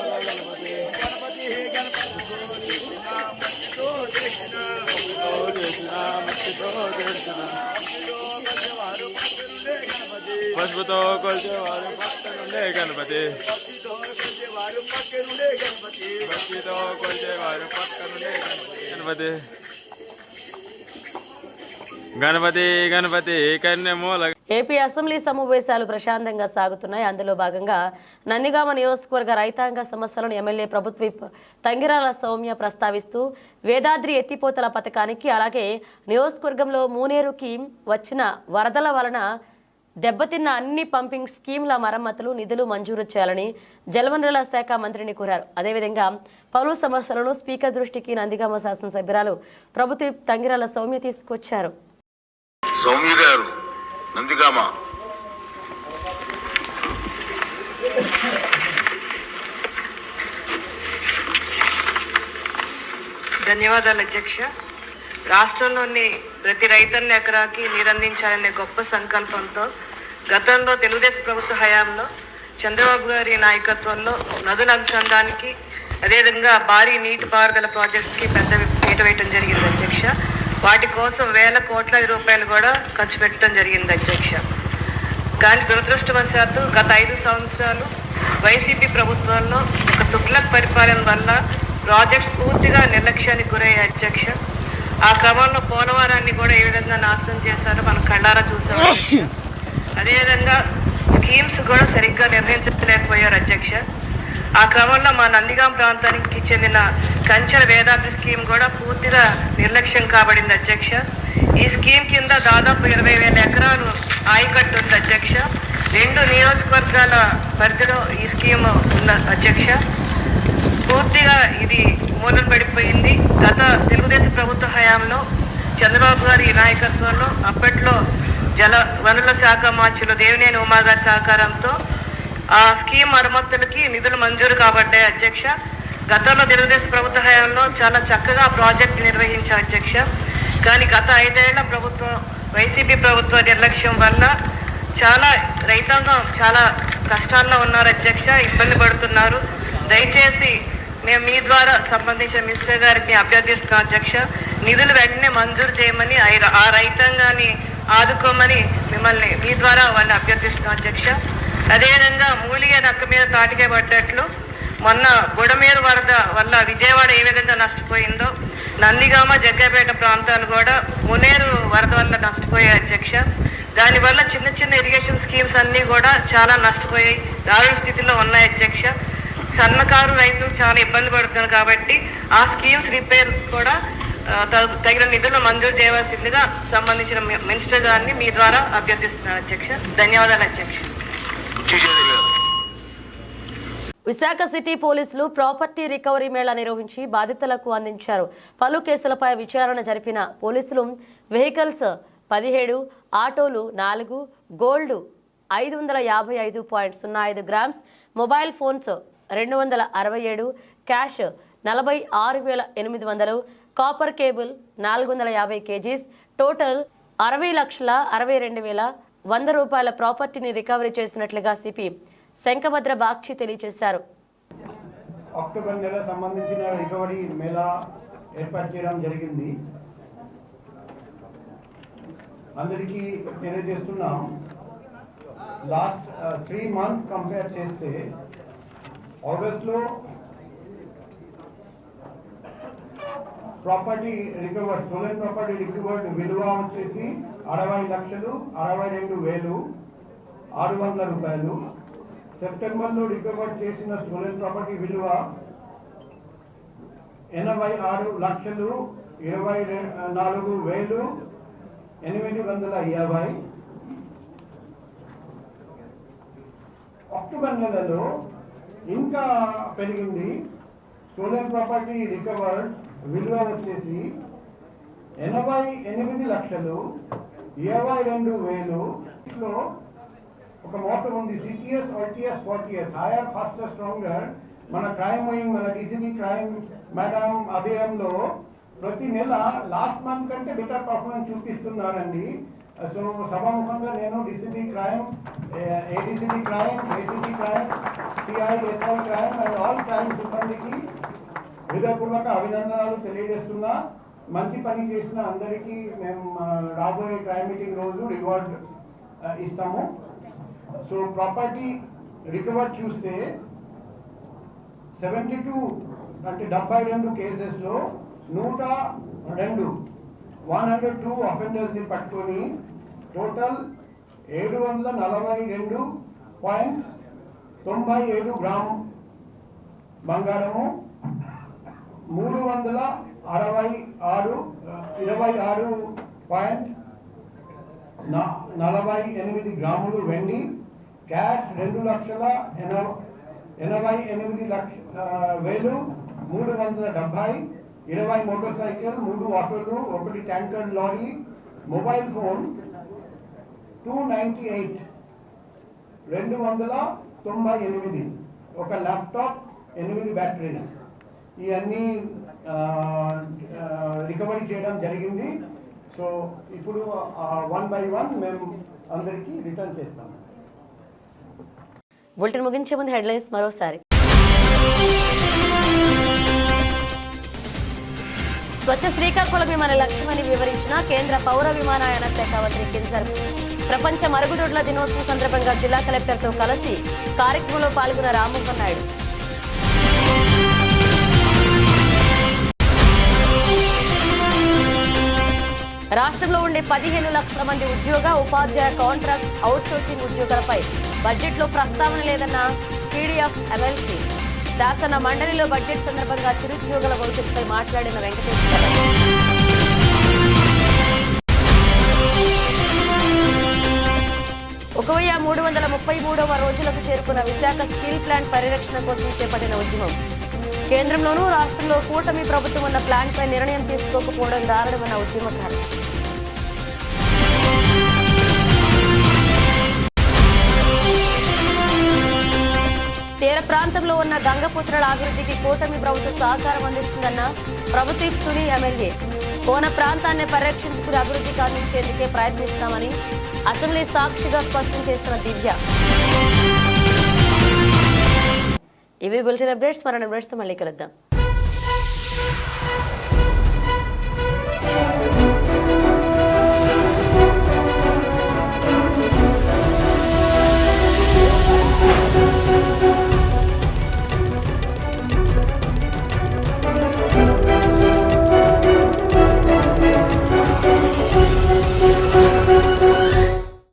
పసుపుతో కొలిచేవారు పక్కనుండే గణపతి భక్తితో కొలిచేవారు పక్కనుండే గణపతి గణపతి గణపతి కన్యమూల ఏపీ అసెంబ్లీ సమావేశాలు ప్రశాంతంగా సాగుతున్నాయి. అందులో భాగంగా నందిగామ నియోజకవర్గ రైతాంగ సమస్యలను ఎమ్మెల్యే ప్రభుత్వ విప్ తంగిరాల సౌమ్య ప్రస్తావిస్తూ వేదాద్రి ఎత్తిపోతల పథకానికి అలాగే నియోజకవర్గంలో మూనేరుకి వచ్చిన వరదల వలన దెబ్బతిన్న అన్ని పంపింగ్ స్కీమ్ల మరమ్మతులు నిధులు మంజూరు చేయాలని జలవనరుల శాఖ మంత్రిని కోరారు. అదేవిధంగా పలు సమస్యలను స్పీకర్ దృష్టికి నందిగామ శాసనసభ్యురాలు ప్రభుత్వ విప్ తంగిరాల సౌమ్య తీసుకొచ్చారు. సౌమ్య గారు నందిగామ. ధన్యవాదాలు అధ్యక్ష. రాష్ట్రంలోని ప్రతి రైతన్న ఎకరాకి నీరందించాలనే గొప్ప సంకల్పంతో గతంలో తెలుగుదేశం ప్రభుత్వ హయాంలో చంద్రబాబు గారి నాయకత్వంలో నదుల అనుసంధానికి అదేవిధంగా భారీ నీటిపారుదల ప్రాజెక్ట్స్కి పెద్ద పీట వేయటం జరిగింది అధ్యక్ష. వాటి కోసం వేల కోట్ల రూపాయలు కూడా ఖర్చు పెట్టడం జరిగింది అధ్యక్ష. కానీ దురదృష్టవశాత్తు గత 5 సంవత్సరాలు వైసీపీ ప్రభుత్వంలో ఒక తుగ్లక్ పరిపాలన వల్ల ప్రాజెక్ట్స్ పూర్తిగా నిర్లక్ష్యానికి గురయ్యాయి అధ్యక్ష. ఆ క్రమంలో పోలవరాన్ని కూడా ఏ విధంగా నాశనం చేశారో మనం కళ్ళారా చూసాం. అదేవిధంగా స్కీమ్స్ కూడా సరిగ్గా నిర్వహించలేకపోయారు అధ్యక్ష. ఆ క్రమంలో మా నందిగాం ప్రాంతానికి చెందిన కంచెల వేదాద్రి స్కీమ్ కూడా పూర్తిగా నిర్లక్ష్యం కాబడింది అధ్యక్ష. ఈ స్కీమ్ కింద దాదాపు 20,000 ఎకరాలు ఆయకట్టు ఉంది అధ్యక్ష. 2 నియోజకవర్గాల పరిధిలో ఈ స్కీమ్ ఉన్న అధ్యక్ష. పూర్తిగా ఇది మూలన పడిపోయింది. గత తెలుగుదేశం ప్రభుత్వ హయాంలో చంద్రబాబు గారి నాయకత్వంలో అప్పట్లో జల వనరుల శాఖ మార్చులు దేవినేని ఉమా గారి సహకారంతో ఆ స్కీమ్ మరమ్మతులకి నిధులు మంజూరు కాబడ్డాయి అధ్యక్ష. గతంలో తెలుగుదేశం ప్రభుత్వ హయాంలో చాలా చక్కగా ప్రాజెక్ట్ నిర్వహించారు అధ్యక్ష. కానీ గత 5 ఏళ్ల ప్రభుత్వం వైసీపీ ప్రభుత్వ నిర్లక్ష్యం వల్ల చాలా రైతాంగం చాలా కష్టాల్లో ఉన్నారు అధ్యక్ష, ఇబ్బంది పడుతున్నారు. దయచేసి మేము మీ ద్వారా సంబంధించిన మినిస్టర్ గారికి అభ్యర్థిస్తున్నాం అధ్యక్ష, నిధులు వెంటనే మంజూరు చేయమని ఆ రైతాంగాన్ని ఆదుకోమని మిమ్మల్ని మీ ద్వారా వాళ్ళని అభ్యర్థిస్తున్నాం అధ్యక్ష. అదేవిధంగా మూలిగే నక్క మీద తాటికే పడ్డట్లు మొన్న బుడమేరు వరద వల్ల విజయవాడ ఏ విధంగా నష్టపోయిందో నందిగామ జగ్గపేట ప్రాంతాలు కూడా మునేరు వరద వల్ల నష్టపోయాయి అధ్యక్ష. దానివల్ల చిన్న చిన్న ఇరిగేషన్ స్కీమ్స్ అన్నీ కూడా చాలా నష్టపోయాయి, దారుణ స్థితిలో ఉన్నాయి అధ్యక్ష. సన్నకారు రైతులు చాలా ఇబ్బంది పడుతున్నారు కాబట్టి ఆ స్కీమ్స్ రిపేర్ కూడా తగిన నిధులు మంజూరు చేయవలసిందిగా సంబంధించిన మినిస్టర్ గారిని మీ ద్వారా అభ్యర్థిస్తున్నారు అధ్యక్ష. ధన్యవాదాలు అధ్యక్ష. విశాఖ సిటీ పోలీసులు ప్రాపర్టీ రికవరీ మేళా నిర్వహించి బాధితులకు అందించారు. పలు కేసులపై విచారణ జరిపిన పోలీసులు వెహికల్స్ 17, ఆటోలు 4, gold 555.05 grams, mobile phones 267, cash 46,800, copper cable 450 kgs, total 60,62,100 రూపాయల ప్రాపర్టీని రికవరీ చేసినట్లుగా సిపి శంఖభద్ర బాక్షి తెలియజేశారు. అక్టోబర్ నెల సంబంధించిన రికవరీ మేళా ఏర్పాటు చేయడం జరిగింది. అందరికీ తెలియజేస్తున్నాం, లాస్ట్ 3 months కంపేర్ చేస్తే ఆగస్టులో property recovered, stolen property recovered విలువ వచ్చేసి 60,62,600 రూపాయలు. సెప్టెంబర్లో రికవర్ చేసిన స్టోలెన్ ప్రాపర్టీ విలువ 86,24,850. అక్టోబర్ నెలలో ఇంకా పెరిగింది. స్టోలెన్ ప్రాపర్టీ రికవర్డ్ విలువ వచ్చేసి 88,22,000. ఒక మోటం ఉంది, CTS RTS 40S, higher faster stronger. మన క్రైమ్ వింగ్, మన డీసీబీ క్రైమ్ మేడం ఆధ్వర్యంలో ప్రతి నెల లాస్ట్ మంత్ కంటే బెటర్ పర్ఫార్మెన్స్ చూపిస్తున్నారండి. సో సభాముఖంగా నేను DCB crime, ADCB crime, ACB crime, CI SI crime and all crime సిబ్బందికి హృదయపూర్వక అభినందనలు తెలియజేస్తున్నా. మంచి పని చేసిన అందరికీ మేము రాబోయే క్రైమ్ మీటింగ్ రోజు రివార్డ్ ఇస్తాము. సో ప్రాపర్టీ రికవర్ చూస్తే 72 అంటే 72 కేసెస్లో 102 అఫెండర్స్ని పట్టుకొని టోటల్ 742.97 గ్రామ్ బంగారము, 326.48 గ్రాములు వెండి, క్యాష్ 2,88,370, 20 మోటార్ సైకిల్, 3 ఆటోలు, 1 ట్యాంకర్ లారీ, మొబైల్ ఫోన్ 298, ఒక ల్యాప్టాప్, 8 బ్యాటరీలు, ఇవన్నీ రికవరీ చేయడం జరిగింది. సో ఇప్పుడు 1 by 1 మేము అందరికీ రిటర్న్ చేస్తాము. బులెటిన్ ముగించే ముందు హెడ్లైన్స్ మరోసారి. స్వచ్ఛ శ్రీకాకుళమే మన లక్ష్యమని వివరించిన కేంద్ర పౌర విమానయాన శాఖ మంత్రి కింజరాపు. ప్రపంచ మరుగుదొడ్ల దినోత్సవం సందర్భంగా జిల్లా కలెక్టర్తో కలిసి కార్యక్రమంలో పాల్గొన్న రామ్మోహన్ నాయుడు. రాష్ట్రంలో ఉండే 15 లక్షల మంది ఉద్యోగ ఉపాధ్యాయ కాంట్రాక్ట్ అవుట్సోర్సింగ్ ఉద్యోగులపై బడ్జెట్లో ప్రస్తావన లేదన్న పీడీఎఫ్ ఎమ్మెల్సీ. శాసన మండలిలో బడ్జెట్ సందర్భంగా చిరుద్యోగుల భవిష్యత్తుపై మాట్లాడిన వెంకటేశ్వర. 1333వ రోజులకు చేరుకున్న విశాఖ స్టీల్ ప్లాంట్ పరిరక్షణ కోసం చేపట్టిన ఉద్యమం. కేంద్రంలోనూ రాష్ట్రంలో కూటమి ప్రభుత్వం ఉన్న ప్లాంట్పై నిర్ణయం తీసుకోకపోవడం దారుణమన్న ఉద్యమకారులు. తీర ప్రాంతంలో ఉన్న గంగపుత్రుల అభివృద్ధికి కూటమి ప్రభుత్వం సహకారం అందిస్తుందన్న ప్రభుత్వ తుని ఎమ్మెల్యే. కోన ప్రాంతాన్ని పరిరక్షించుకుని అభివృద్ధికి అందించేందుకే ప్రయత్నిస్తామని అసెంబ్లీ సాక్షిగా స్పష్టం చేస్తున్న దివ్య. ఇవి బులెటిన్ అప్డేట్స్. మరణ అప్డేట్స్తో మళ్ళీ కలుద్దాం.